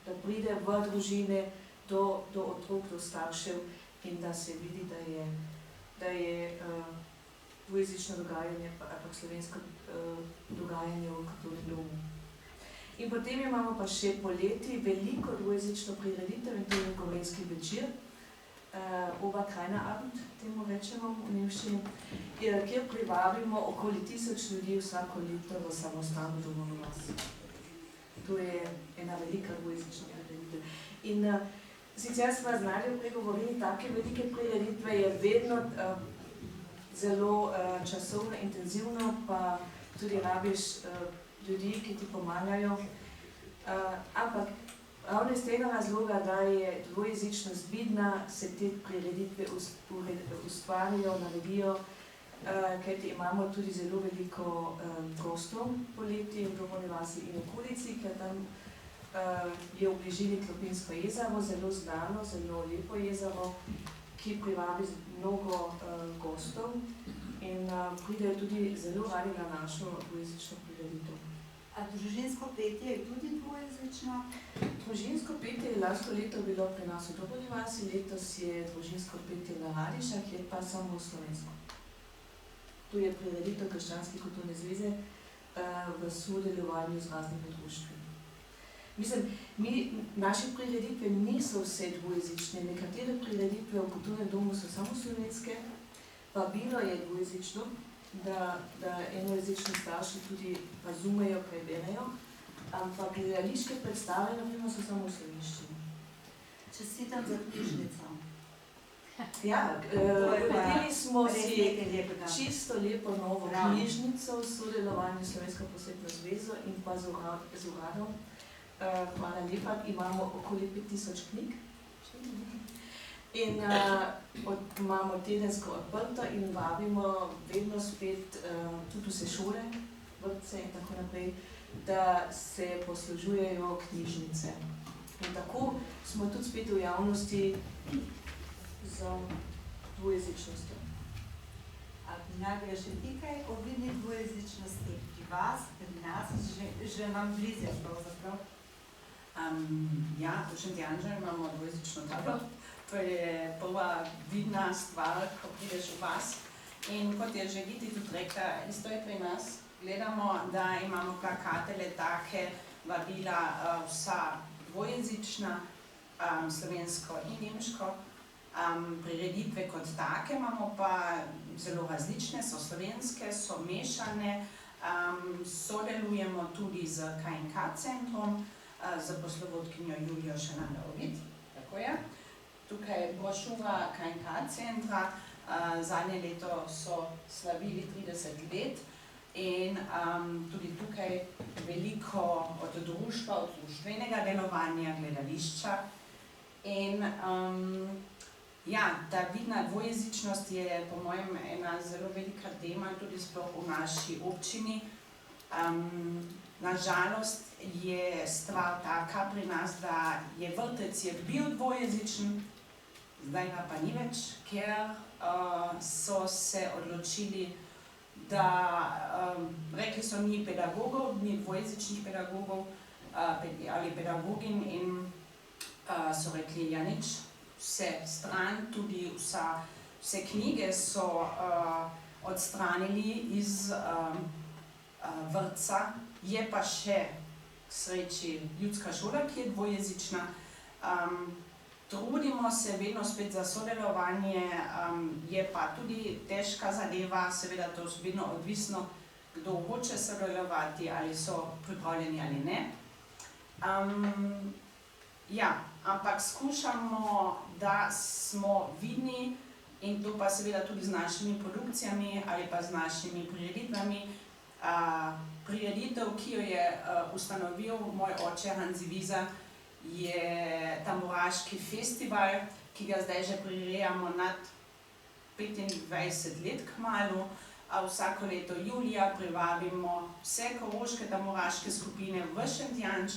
da pride v družine, do otrok, do staršev in da se vidi, da je dvojezično dogajanje, ampak slovensko dogajanje v Katoliškem domu. In potem imamo pa še poleti veliko dvojezično prireditev in to je Gorenjski večer, Oberkreiner-Abend, temu rečemo v nemščini, kjer privabimo okoli 1000 ljudi vsako leto v samostalno Domovno vas. To je ena velika dvojezična prireditev. In sicer smo znali pregovorili, take velike prireditve je vedno zelo časovno intenzivno, pa tudi rabiš ljudi, ki ti pomagajo. Ampak ravno iz tega razloga, da je dvojezičnost vidna, se te prireditve ustvarijo, naredijo, kajti imamo tudi zelo veliko gostov poleti v Dobrovi vasi in okolici, ker tam je v bližini Klopinsko jezero, zelo znano, zelo lepo jezero, ki privabi mnogo gostov in pridejo tudi zelo radi na našo dvojezično prireditev. A družinsko petje je tudi dvojezično? Družinsko petje je lansko leto bilo pri nas v Dobrovi vasi, letos je družinsko petje na Radišah, je pa samo slovensko. Tu je prireditev Krščanske kulturne zveze v sodelovanju z raznimi društvi. Mislim, naše prireditve niso vse dvojezične, nekatere prireditve v kulturnem domu so samo slovenske, vabilo je dvojezično, da enojezični starši tudi razumejo, preberejo, ampak gledališke predstave so samo v slovenščini. Čestitam za knjižnico. Ja, uredili smo si čisto lepo novo knjižnico v sodelovanju s Slovensko prosvetno zvezo in pa z uradom. Hvala lepa, imamo okoli 5000 knjig in imamo tedensko odprto in vabimo vedno spet tudi vse šole, vrtce in tako naprej, da se poslužujejo knjižnice. In tako smo tudi spet v javnosti z dvojezičnostjo. A Nadia, še ti kaj o vidni dvojezičnosti pri vas, pri nas, že vam blizu pravzaprav? Ja, v Šentjanžu imamo dvojezično tablo. To je prva vidna stvar, ko prideš v vas. In kot je že Giti tudi rekla, isto je pri nas. Gledamo, da imamo plakate, letake, vabila, vsa dvojezična, slovensko in nemško. Prireditve kot take imamo pa zelo različne, so slovenske, so mešane. Sodelujemo tudi z KNK centrom, za poslovodkinjo Julijo Šenanda-Ovid, tako je. Tukaj je brošura KNK centra, zadnje leto so slavili 30 let in tudi tukaj veliko od društva, od društvenega delovanja, gledališča. In ja, ta vidna dvojezičnost je po mojem ena zelo velika tema tudi sploh v naši občini. Nažalost je stvar taka pri nas, da je vrtec bil dvojezičen, zdaj ga pa ni več, ker so se odločili, da rekli so, ni pedagogov, ni dvojezičnih pedagogov ali pedagogin in so rekli, ja nič, vse stran, tudi vse knjige so odstranili iz vrtca, je pa še k sreči ljudska šola, ki je dvojezična. Trudimo se vedno spet za sodelovanje, je pa tudi težka zadeva, seveda to je vedno odvisno, kdo hoče sodelovati, ali so pripravljeni ali ne. Ja, ampak skušamo, da smo vidni in to pa seveda tudi z našimi produkcijami ali pa z našimi prireditvami. Prireditev, ki jo je ustanovil moj oče Hanzi Viza, je Tamburaški festival, ki ga zdaj že prirejamo nad 25 let kmalu. Vsako leto julija privabimo vse koroške tamburaške skupine v Šentjanž,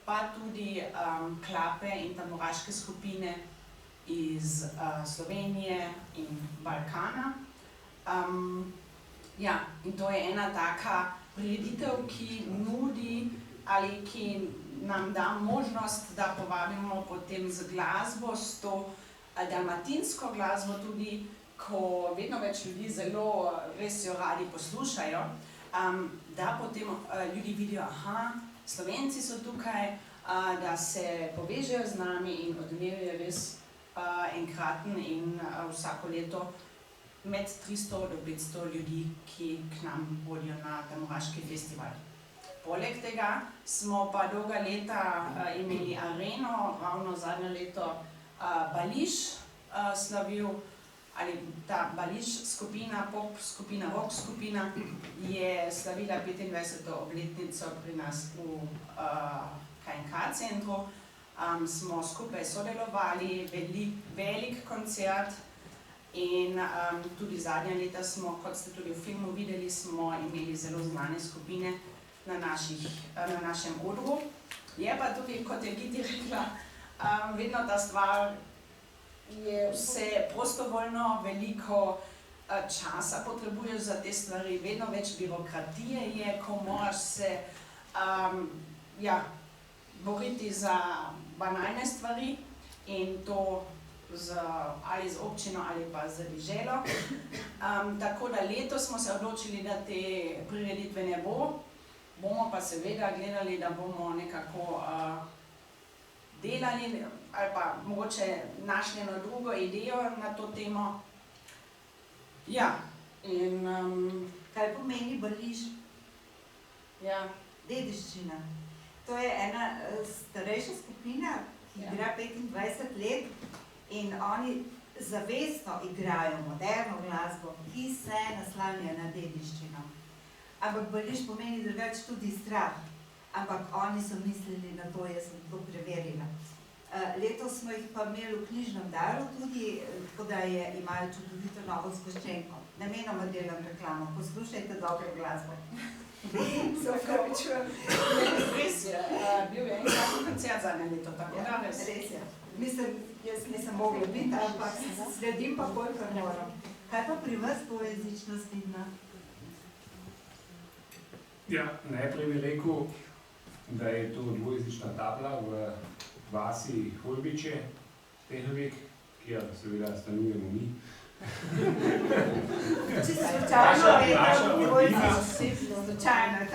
pa tudi klape in tamburaške skupine iz Slovenije in Balkana. Ja, in to je ena taka prireditev, ki nudi ali ki nam da možnost, da povabimo potem z glasbo, s to dalmatinsko glasbo tudi, ko vedno več ljudi zelo res jo radi poslušajo, da potem ljudi vidijo, aha, Slovenci so tukaj, da se povežejo z nami in odmer je res enkraten in vsako leto med 300 do 500 ljudi, ki k nam hodijo na Tamburaški festival. Poleg tega smo pa dolga leta imeli areno, ravno zadnje leto Bališ slavil, ali ta Bališ skupina, pop skupina, rock skupina je slavila 25. obletnico pri nas v KNK centru. Smo skupaj sodelovali, velik koncert in tudi zadnja leta smo, kot ste tudi v filmu videli, smo imeli zelo znane skupine na našem odru. Je pa tudi, kot je Giti rekla, vedno ta stvar je vse prostovoljno, veliko časa potrebuješ za te stvari, vedno več birokratije je, ko moraš se boriti za banalne stvari in to ali z občino ali pa z deželo. Tako da letos smo se odločili, da te prireditve ne bo. Bomo pa seveda gledali, da bomo nekako delali ali pa mogoče našli eno drugo idejo na to temo. Ja, in kaj pomeni Bališ? Ja. Dediščina. To je ena starejša skupina, ki igra 25 let in oni zavestno igrajo moderno glasbo, ki se naslanja na dediščino. Ampak Bališ pomeni drugače tudi strah, ampak oni so mislili na to, jaz sem to preverila. Letos smo jih pa imeli v Knjižnem daru tudi, tako da imajo čudovito novo zgoščenko. Namenoma delam reklamo, poslušajte dobro glasbo. Se opravičujem. Res je, bil je enkratni koncert zadnje leto, tako da res. Res je. Mislim, jaz nisem mogla biti, ampak sledim pa kolikor moram. Kaj pa pri vas dvojezičnost vidna? Ja, najprej bi rekel, da je to dvojezična tabla v vasi Hojbiče, Tehovik, kjer seveda stanujemo mi. Slučajno je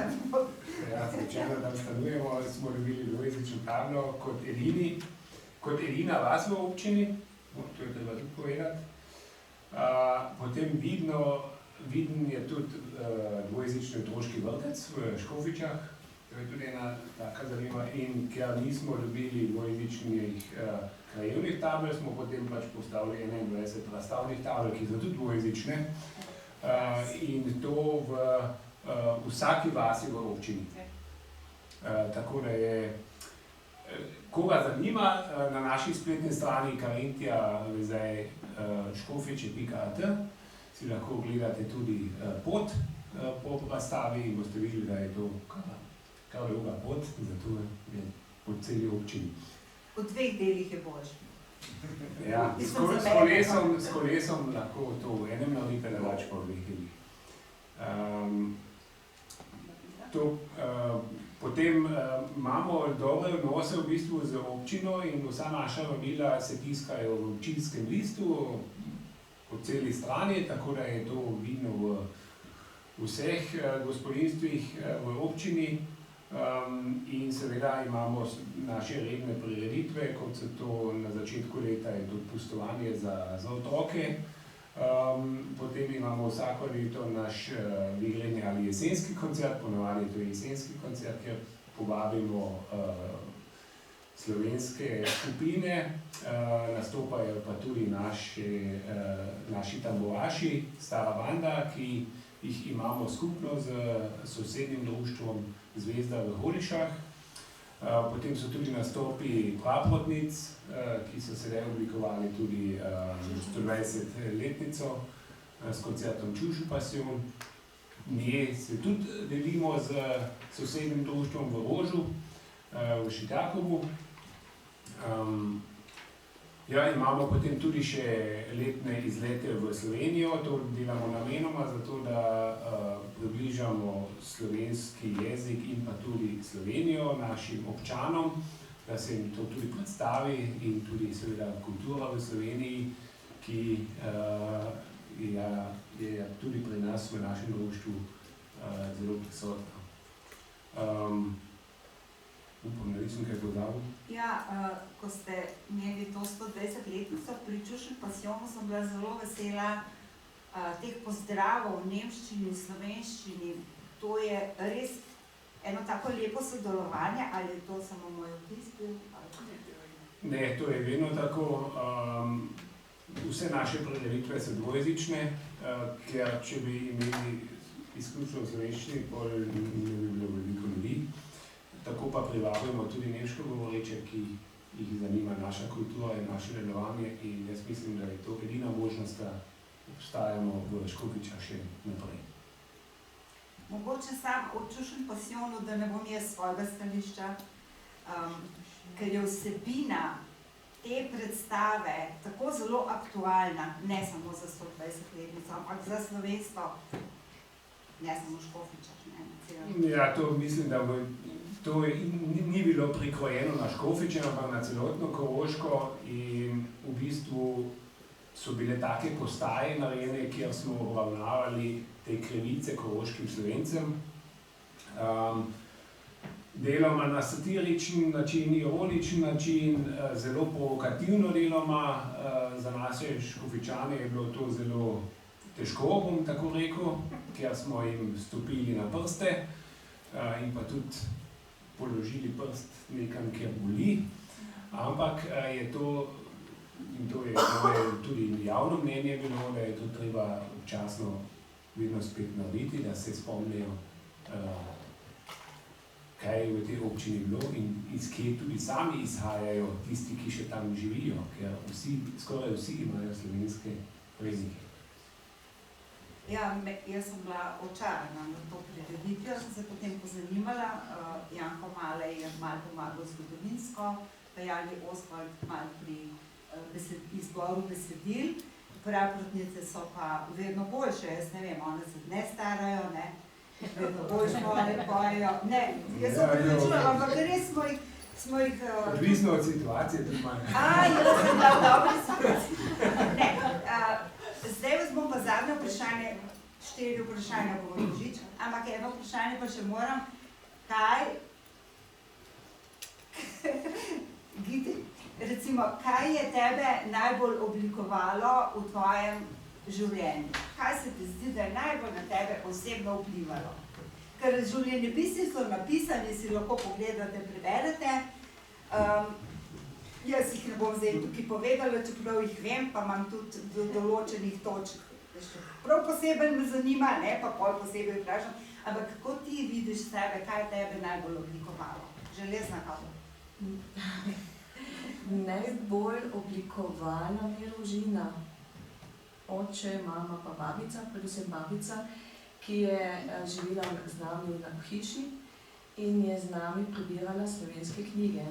tam stanujemo, smo dobili dvojezično tablo kot edina vas v občini, to je treba tudi povedati. Potem viden je tudi dvojezični otroški vrtec v Škofičah, to je tudi ena taka zanimiva, in ker nismo dobili dvojezičnih krajevnih tabel, smo potem pač postavili 21 razstavnih tabel, ki so tudi dvojezične, in to v vsaki vasi v občini. Tako da je, koga zanima, na naši spletni strani karentija-škofiče.at si lahko gledate tudi pot po razstavi in boste videli, da je to kar dolga pot, zato je po celi občini. V dveh delih je boljše. Ja, s kolesom lahko to v enem naredite, drugače pa v dveh delih. Potem Potem imamo dobre odnose v bistvu z občino in vsa naša vabila se tiskajo v občinskem listu po celi strani, tako da je to vidno v vseh gospodinstvih v občini. In seveda imamo naše redne prireditve, kot so to na začetku leta je to pustovanje za otroke. Potem imamo vsako leto naš vigredni ali jesenski koncert, ponavadi to je jesenski koncert, kjer povabimo slovenske skupine, nastopajo pa tudi naši tamburaši, stara banda, ki jih imamo skupno z sosednjim društvom Zvezda v Horišah. Potem so tudi nastopi praprotnic, ki so sedaj oblikovali tudi 120-letnico s koncertom Čuš passion. Nje se tudi delimo z sosednjim društvom v Rožu, v Šitjakovu. Imamo potem tudi še letne izlete v Slovenijo, to delamo namenoma zato, da približamo slovenski jezik in pa tudi Slovenijo našim občanom, da se jim to tudi predstavi in tudi seveda kultura v Sloveniji, ki je tudi pri nas v našem društvu zelo prisotna. Upam, da nisem kaj pozabil. Ja, ko ste imeli to 120-letnico pri Čuš passionu, sem bila zelo vesela teh pozdravov v nemščini, slovenščini. To je res eno tako lepo sodelovanje, ali je to samo moj vtis bil? Ne, to je vedno tako. Vse naše prireditve so dvojezične, ker če bi imeli izključno v slovenščini, potem ne bi bilo veliko ljudi. Tako pa privabimo tudi nemško govoreče, ki jih zanima naša kultura in naše delovanje in jaz mislim, da je to edina možnost, da obstajamo v Škofjičah še naprej. Mogoče sam o Čuš passionu, da ne bom jaz svojega stališča, ker je vsebina te predstave tako zelo aktualna, ne samo za 120-letnico, ampak za slovenstvo, ne samo v Škofjičah. Ja, to mislim, da to ni bilo prikrojeno na Škofjiče, ampak na celotno Koroško in v bistvu so bile take postaje narejene, kjer smo obravnavali te krivice koroškim Slovencem. Deloma na satiričen način, ironičen način, zelo provokativno deloma. Za naše Škofjičane je bilo to zelo težko, bom tako rekel, ker smo jim stopili na prste in pa tudi položili prst nekam, kjer boli. Ampak je to, in to je tudi javno mnenje bilo, da je to treba občasno vedno spet narediti, da se spomnijo, kaj je v tej občini bilo in iz kje tudi sami izhajajo tisti, ki še tam živijo, ker skoraj vsi imajo slovenske prezike. Ja, jaz sem bila očarana na to prireditvijo, sem se potem pozanimala. Janko Malej je malo pomagal zgodovinsko, pa Jani Oswald malo pri izboru besedil. Praprotnice so pa vedno boljše, jaz ne vem, one se ne starajo, ne, vedno boljše pojejo. Ne, jaz sem pripričala, ampak res smo jih... Odvisno od situacije tudi manj. Jaz sem bila v dobri situaciji. Ne, zdaj vas bom pa zadnje vprašanje, 4 vprašanja bo vložič, ampak eno vprašanje pa še moram, Giti, recimo, kaj je tebe najbolj oblikovalo v tvojem življenju? Kaj se ti zdi, da je najbolj na tebe osebno vplivalo? Ker življenjepisi so napisani, si lahko pogledate, preberete. Jaz jih ne bom zdaj tukaj povedala, čeprav jih vem, pa imam tudi do določenih točk. Prav posebej me zanima, ne, pa pol posebej vprašam, ampak kako ti vidiš sebe, kaj je tebe najbolj oblikovalo? Železna kava. Najbolj oblikovala me je družina. Oče, mama pa babica, predvsem babica, ki je živela z nami v hiši in je z nami prebirala slovenske knjige.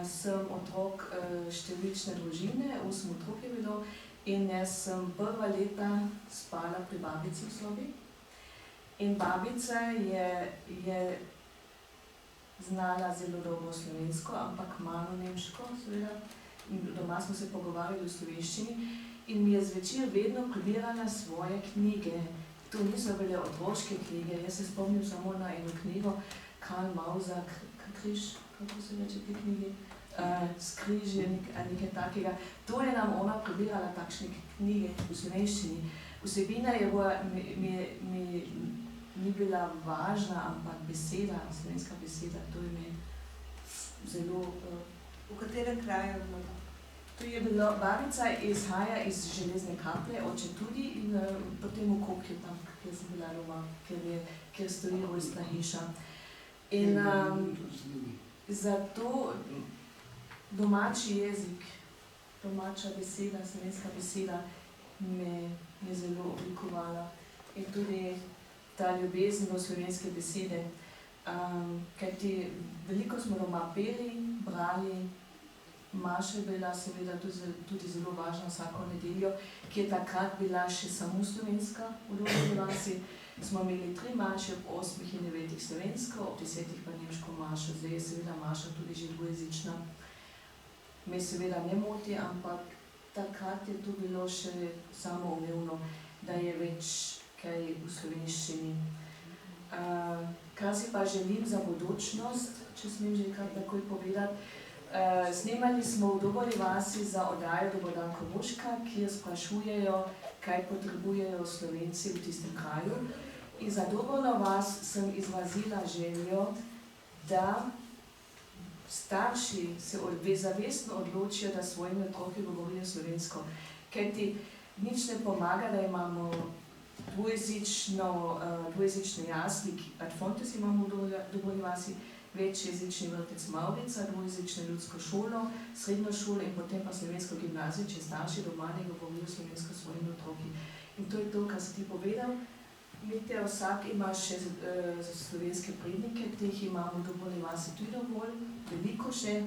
Sem otrok številčne družine, 8 otrok je bilo in jaz sem prva leta spala pri babici v sobi. In babica je znala zelo dobro slovensko, ampak malo nemško, seveda. Doma smo se pogovarjali v slovenščini in mi je zvečer vedno prebirala svoje knjige. To niso bile otroške knjige, jaz se spomnim samo na eno knjigo, Karl Mauser, Križ, kako se reče te knjige? Skriž je nekaj takega. To je nam ona prebirala takšne knjige v slovenščini. Vsebina je bila, mi ni bila važna, ampak beseda, slovenska beseda, to je mi zelo... V katerem kraju je bilo? To je bilo, babica izhaja iz Železne Kaple, oče tudi in potem v Kokju, tam, kjer sem bila doma, kjer stoji rojstna hiša. In zato domači jezik, domača beseda, slovenska beseda me je zelo oblikovala. In tudi ta ljubezen do slovenske besede. Kajti veliko smo doma peli, brali, maša je bila seveda tudi zelo važna vsako nedeljo, ki je takrat bila še samo slovenska v Dolnji vasi. Smo imeli 3 maše, ob 8 in 9 slovensko, ob 10 pa nemško mašo. Zdaj je seveda maša tudi že dvojezična. Me seveda ne moti, ampak takrat je to bilo še samoumevno, da je več kaj v slovenščini. Kar si pa želim za bodočnost, če smem že kar takoj povedati, snemali smo v Doboli vasi za oddajo Dober dan Koroška, kjer sprašujejo, kaj potrebujejo Slovenci v tistem kraju. In za Dobrno vas sem izrazila željo, da starši se zavestno odločijo, da svojimi otroki govorijo slovensko. Kajti nič ne pomaga, da imamo dvojezične jasli, Ad Fontes imamo v Dobrovi vasi, večjezični vrtec Mavrica, dvojezično ljudsko šolo, srednjo šolo in potem pa slovensko gimnazijo, če starši doma ne govorijo slovensko s svojimi otroki. In to je to, kar si ti povedal. Vidite, vsak ima še slovenske prednike, teh imamo v Dobrovi vasi tudi dovolj, veliko še.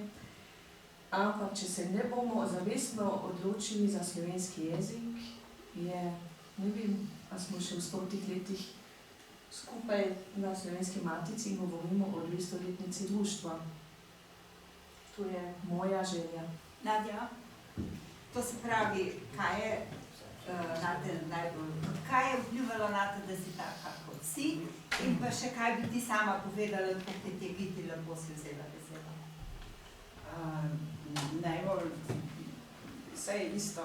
Ampak če se ne bomo zavestno odločili za slovenski jezik, je, ne vem, a smo še v 100 letih skupaj na Slovenski matici in govorimo o 200-letnici društva. To je moja želja. Nadja, to se pravi, kaj je kaj je vplivalo na to, da si taka kot si, in pa še kaj bi ti sama povedala, kako te Viti lepo si vzela besedo? Najbolj, vse je isto.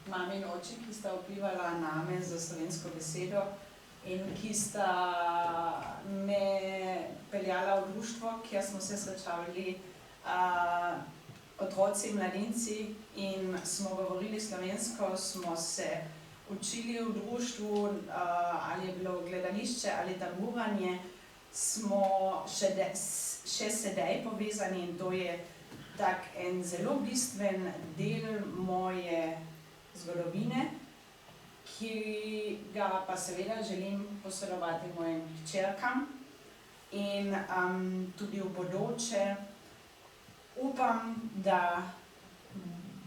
Mami in oči, ki sta vplivala name za slovensko besedo in ki sta me peljala v društvo, kjer smo se srečavali otroci, mladinci in smo govorili slovensko, smo se učili v društvu, ali je bilo gledališče ali tamburanje, smo še sedaj povezani in to je tak en zelo bistven del moje zgodovine, ki ga pa seveda želim posredovati mojim hčerkam in tudi v bodoče upam, da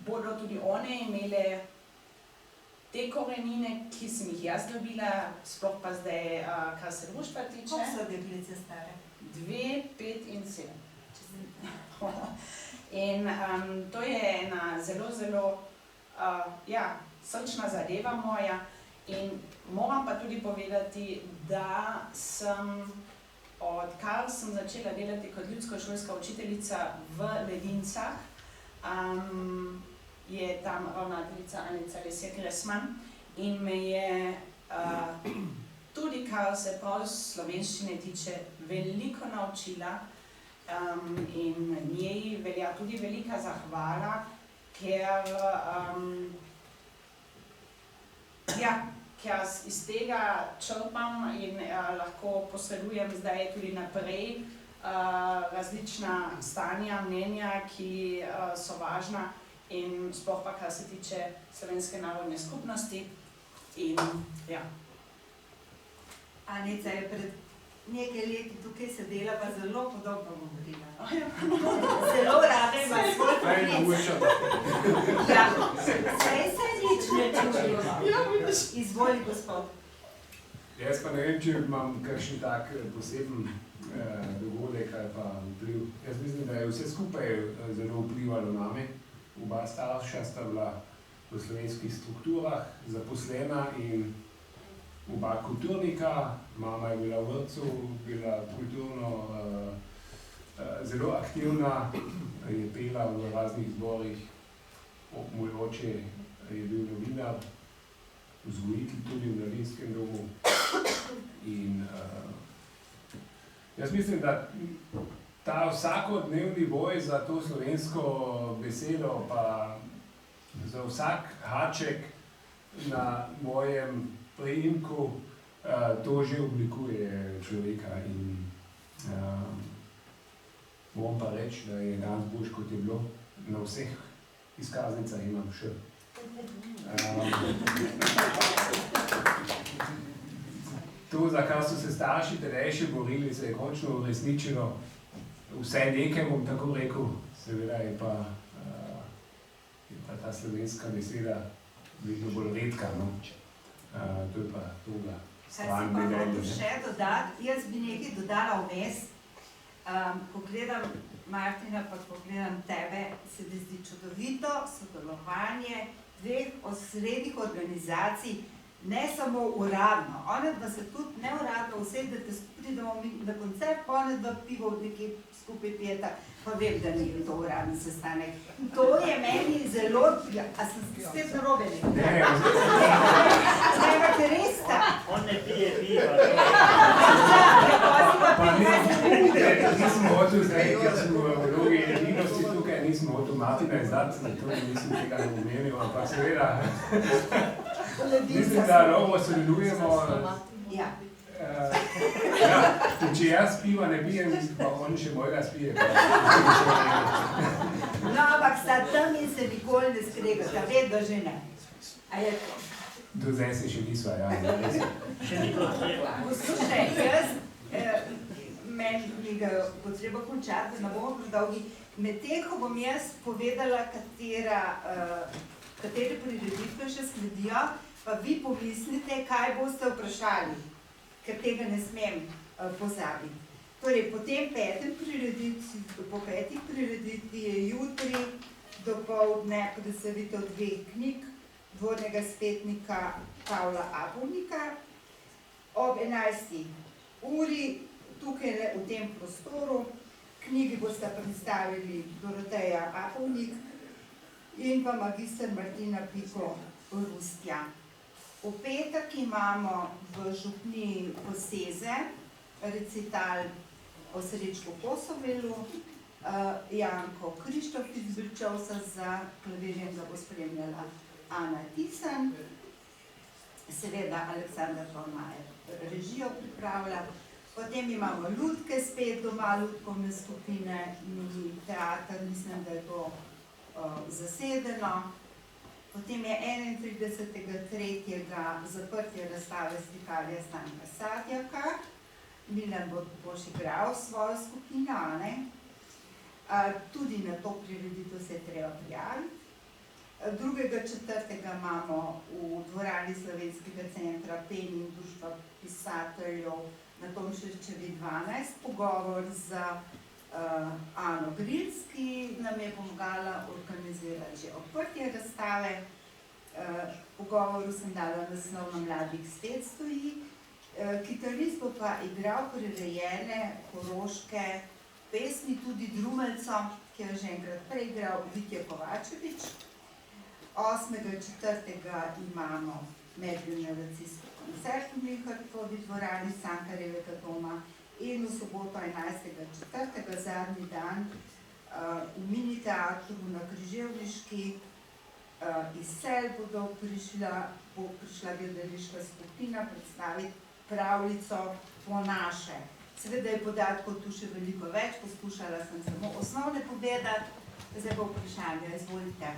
bodo tudi one imele te korenine, ki sem jih jaz dobila, sploh pa zdaj, kar se društva tiče. Koliko so deklice stare? 2, 5 in 7. In to je ena zelo, zelo srčna zadeva moja in moram pa tudi povedati, da sem, odkar sem začela delati kot ljudsko-šolska učiteljica v Ledincah, je tam ravnateljica Anica Lesjak-Resman in me je tudi, kar se prav slovenščine tiče, veliko naučila in njej velja tudi velika zahvala, ker iz tega črpam in lahko posredujem zdaj tudi naprej različna stanja, mnenja, ki so važna in sploh pa, kar se tiče slovenske narodne skupnosti. In ja. Anica je pred nekaj leti tukaj sedela, pa zelo podobno govorila. Zelo rada ima svoj poklic. Ja, saj se nič ne čuje. Izvoli, gospod. Jaz pa ne vem, če imam kakšen tak poseben dogodek ali pa vpliv. Jaz mislim, da je vse skupaj zelo vplivalo name. Oba starša sta bila v slovenskih strukturah zaposlena in oba kulturnika. Mama je bila v vrtcu, bila kulturno zelo aktivna, je pela v raznih zborih. Moj oče je bil novinar, vzgojitelj tudi v mladinskem domu. In jaz mislim, da ta vsakodnevni boj za to slovensko besedo, pa za vsak haček na mojem priimku, to že oblikuje človeka. In moram pa reči, da je danes boljš, kot je bilo. Na vseh izkaznicah imam še. To, za kar so se starši tedaj še borili, se je končno uresničilo. Vse nekaj, bom tako rekel, seveda je pa ta slovenska beseda vedno bolj redka, no. To je pa toga stran medalje. Kaj si pa hotel še dodati? Jaz bi nekaj dodala vmes. Ko gledam Martina, pa ko gledam tebe, se mi zdi čudovito sodelovanje dveh osrednjih organizacij, ne samo uradno. Onedva se tudi neuradno usedete, pridemo mi na koncert, onedva pivo nekaj skupaj pijeta, pa vem, da ni to uradni sestanek. To je meni zelo... A sem spet narobe nekaj? Ne, ne, imate res ta? On ne pije piva. pa nisem hotel zdaj, ker smo v vlogi edinosti tukaj, nisem hotel Martina izdati, zato nisem tega ne omenil, ampak seveda mislim, da novo sodelujemo. Ja. In če jaz piva ne pijem, pa on še mojega spije. No, ampak sta tam in se nikoli ne skregata, vedno že ne. A je to? Do zdaj se še nisva, ja. Še ni to treba. Poslušaj, jaz, meni mi ga potreba končati, da ne bomo predolgi. Medtem, ko bom jaz povedala, katere prireditve še sledijo, pa vi pomislite, kaj boste vprašali, ker tega ne smem pozabiti. Torej, po petih prireditvi je jutri dopoldne predstavitev dveh knjig dvornega spetnika Pavla Apovnika. Ob 11. uri tukaj v tem prostoru knjigi boste predstavili Doroteja Apovnik in pa magister Martina Piko Rustja. V petek imamo v župniji Koseze recital o Srečku Kosovelu, Janko Krištof iz Bilčevca, za klavirjem ga bo spremljala Ana Tisan, seveda Aleksandar Tolmajer režijo pripravlja. Potem imamo lutke spet doma, lutkovne skupine, teater, mislim, da je to zasedeno. Potem je 31.3. zaprtje razstave slikarja Stanka Sadjaka. Milan boš igral svojo skupino, a ne? Tudi na to prireditev se je treba prijaviti. 2.4. imamo v dvorani Slovenskega centra Pen in društva pisateljev na Tomšičevi 12 pogovor z Ano Grilc, ki nam je pomagala organizirati že odprtje razstave. Pogovoru sem dala naslov Na mladih svet stoji. Kitarist bo pa igral prirejene koroške pesmi, tudi drumeljco, ki je že enkrat preigral Vitje Kovačevič. 8.4. imamo medgeneracijski koncert v Linhartovi dvorani Cankarjevega doma in v soboto 11.4. zadnji dan v mini teatru na Križevniški iz Sel bo prišla gledališka skupina predstaviti pravljico Po naše. Seveda je podatkov tu še veliko več, poskušala sem samo osnovne povedati, zdaj bo vprašanje, izvolite.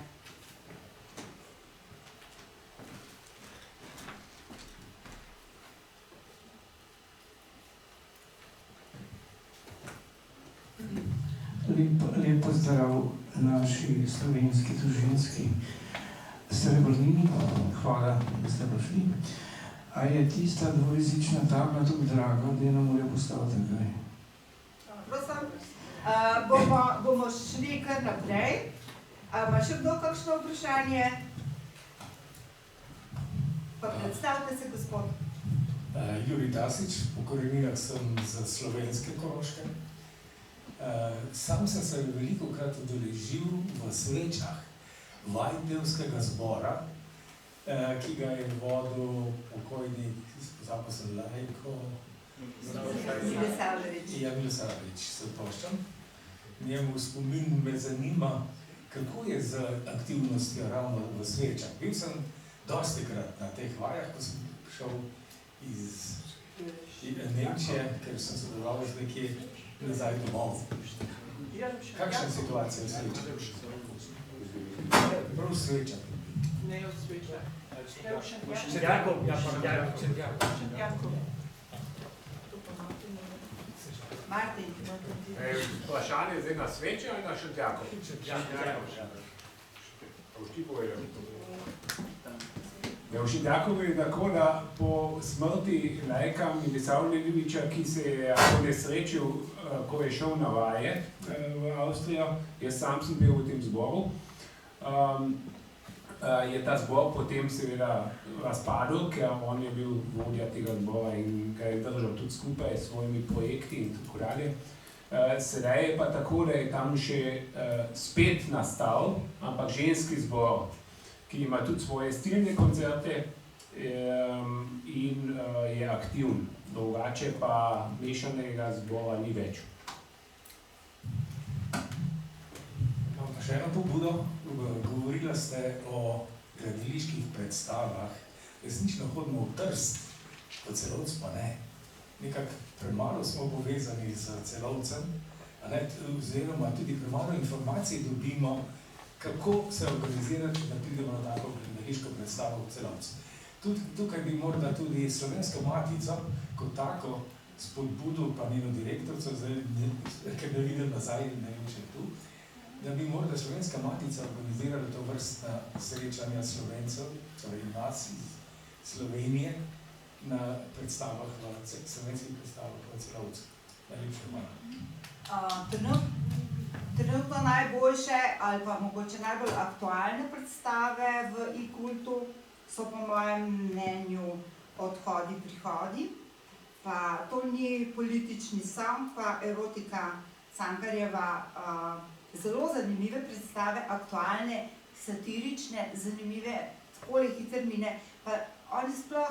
Lep pozdrav naši slovenski družinski srebrnini. Hvala, da ste prišli. A je tista dvojezična tabla tako draga, da je ne more postaviti kaj? Prosim? Bomo šli kar naprej. Ima še kdo kakšno vprašanje? Pa predstavite se, gospod. Jurij Tasič, po koreninah sem za slovenske Koroške. Sam sem se velikokrat udeležil v svečah Vajdevskega zbora, ki ga je vodil pokojnik, pozabil sem Lajko, Milosavljević, se odpoščam. Njemu spomin me zanima, kako je z aktivnostjo ravno v svečah. Bil sem dostikrat na teh vajah, ko sem prišel iz Nemčije, ker sem sodeloval z nekje nazaj domov. Kakšna situacija v svečah? Prav v svečah. Ne v svečah. Jakov. Martin. Vprašanje zdaj na sveče ali na Šentjakov? V Šentjakovu je tako, da po smrti Lajka Milosavljevića, ki se je ponesrečil, ko je šel na vaje v Avstrijo, jaz sam sem bil v tem zboru, je ta zbor potem seveda razpadel, ker on je bil vodja tega zbora in ga je držal tudi skupaj s svojimi projekti in tako dalje. Sedaj je pa tako, da je tam še spet nastal, ampak ženski zbor, ki ima tudi svoje stilne koncerte in je aktivn. Drugače pa mešanega zbora ni več. Imam pa še eno pobudo. Govorila ste o gledaliških predstavah. Resnično hodimo v Trst, po Celovcu pa ne. Nekako premalo smo povezani z Celovcem, oziroma tudi premalo informacij dobimo, kako se organizirati, da pridemo na tako gledališko predstavo v Celovcu. Tukaj bi morda tudi Slovensko matico kot tako spodbudo, pa njeno direktorico, ker ne vidim nazaj, ne vem, če je tu, da bi morda Slovenska matica organizirala to vrstna srečanja Slovencev, torej nas iz Slovenije, na predstavah, slovenskih predstavah v Celovcu. Najlepša hvala. Trenutno najboljše ali pa mogoče najbolj aktualne predstave v I-kultu so po mojem mnenju Odhodi, prihodi, pa To ni politični sam, pa Erotika Cankarjeva, zelo zanimive predstave, aktualne, satirične, zanimive, takole hitro mine, pa oni sploh,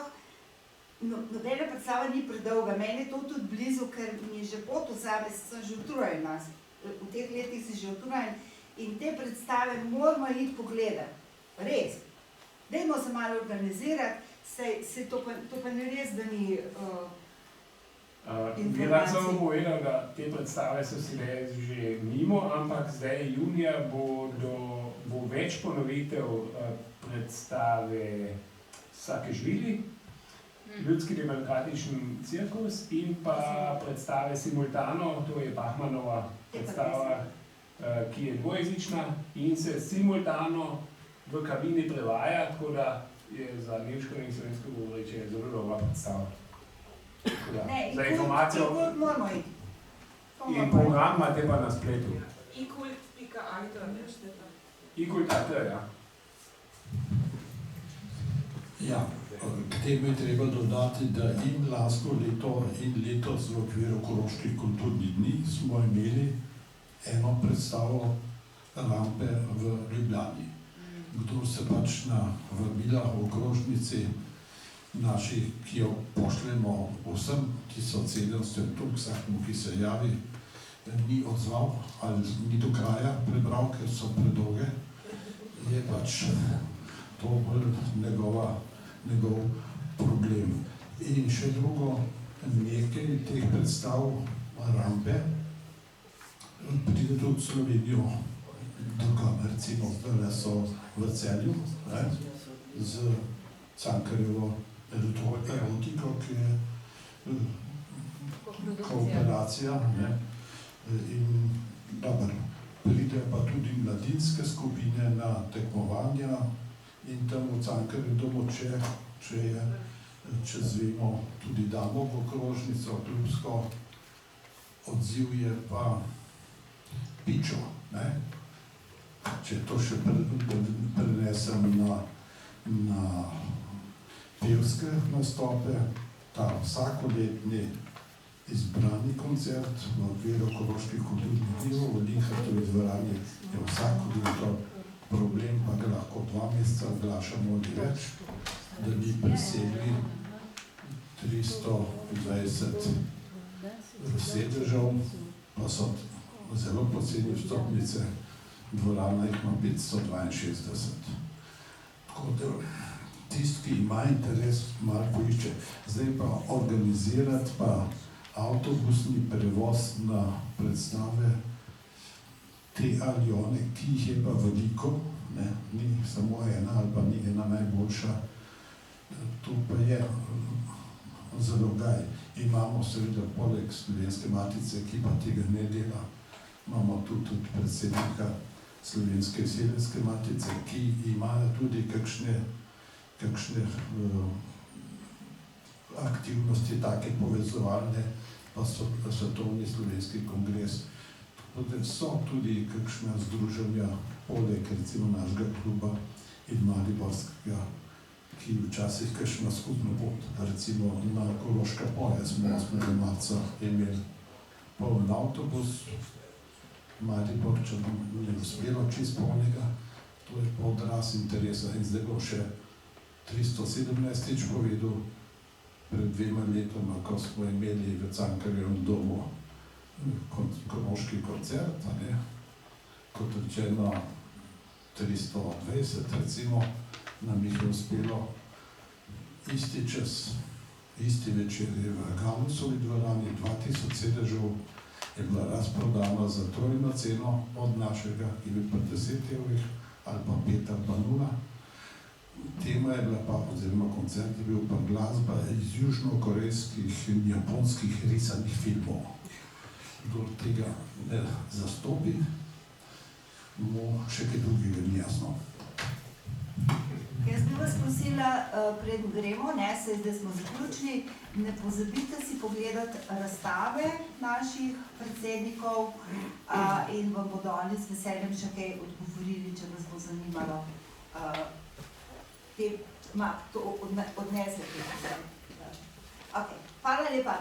nobena predstava ni predolga, meni je to tudi blizu, ker mi je že pot vzame, sem že utrujena, v teh letih si že utrujena in te predstave moramo iti pogledati, res. Dajmo se malo organizirati, to pa ne res, da ni Bi rad samo povedal, da te predstave so si že mimo, ampak zdaj junija bo več ponovitev predstave Sakežvili, Ljudski demokratični cirkus in pa predstave Simultano, to je Bachmanova predstava, ki je dvojezična in se simultano v kabini prevaja, tako da je za nemško in slovensko govoreče zelo dobra predstava. Za informacijo in program imate pa na spletu. ikult.at, ja. Ja, k temu je treba dodati, da in lansko leto in letos v okviru Koroških kulturnih dni smo imeli eno predstavo Rampe v Ljubljani. Kdor se pač na vabila v okrožnici naših, ki jo pošljemo vsem 1700 toliko vsakmu, ki se javi, ni odzval ali ni do kraja prebral, ker so predolge, je pač to njegov problem. In še drugo, nekaj teh predstav Rampe pride tudi v Slovenijo drugam, recimo zdaj so v Celju z Cankarjevo erotiko, ki je kooperacija. In dobro, pridejo pa tudi mladinske skupine na tekmovanja in tam v Cankarju domu, če zvemo, tudi damo v okrožnico klubsko, odziv je pa pičo. Ne? Če to še prenesem na pevske nastope, ta vsakoletni izbrani koncert v okviru Koroških kulturnih dnevov v Linhartovi dvorani je vsako leto problem, pa ga lahko 2 meseca oglašamo ali več, da bi presegli 320 sedežev, pa so zelo poceni vstopnice, dvorana jih ima 562. Tako da tisti, ki ima interes, malo poišče. Zdaj pa organizirati pa avtobusni prevoz na predstave te ali one, ki jih je pa veliko, ne, ni samo ena ali pa ni ena najboljša, tu pa je zalogaj. Imamo seveda poleg Slovenske matice, ki pa tega ne dela, imamo tudi predsednika Slovenske seljenske matice, ki imajo tudi kakšne aktivnosti, take povezovalne, pa so svetovni slovenski kongres. So tudi kakšna združenja, poleg recimo našega kluba in Mariborskega, ki včasih kakšna skupna pot. Recimo na Koroška polja smo 8. marca imeli poln avtobus, Mariborčanom ni uspelo čist polnega, to je pa odraz interesa in zdaj bo še 317. povedal pred 2 letoma, ko smo imeli v Cankarjevem domu koroški koncert, ne? Kot rečeno 320 recimo, nam jih je uspelo. Isti čas, isti večer je v Galusovi dvorani 2000 sedežev je bila razprodana za trojno ceno od našega, ki je bil pa 10 evrih ali pa 5 ali pa 0. Tema je bila pa, oziroma koncert je bil pa glasba iz južnokorejskih in japonskih risanih filmov. Kdor tega ne zastopi, mu še kaj drugega ni jasno. Jaz bi vas prosila, preden gremo, saj zdaj smo zaključili, ne pozabite si pogledati razstave naših predsednikov in vam bodo oni z veseljem še kaj odgovorili, če vas bo zanimalo. To odnesete. Ok, hvala lepa.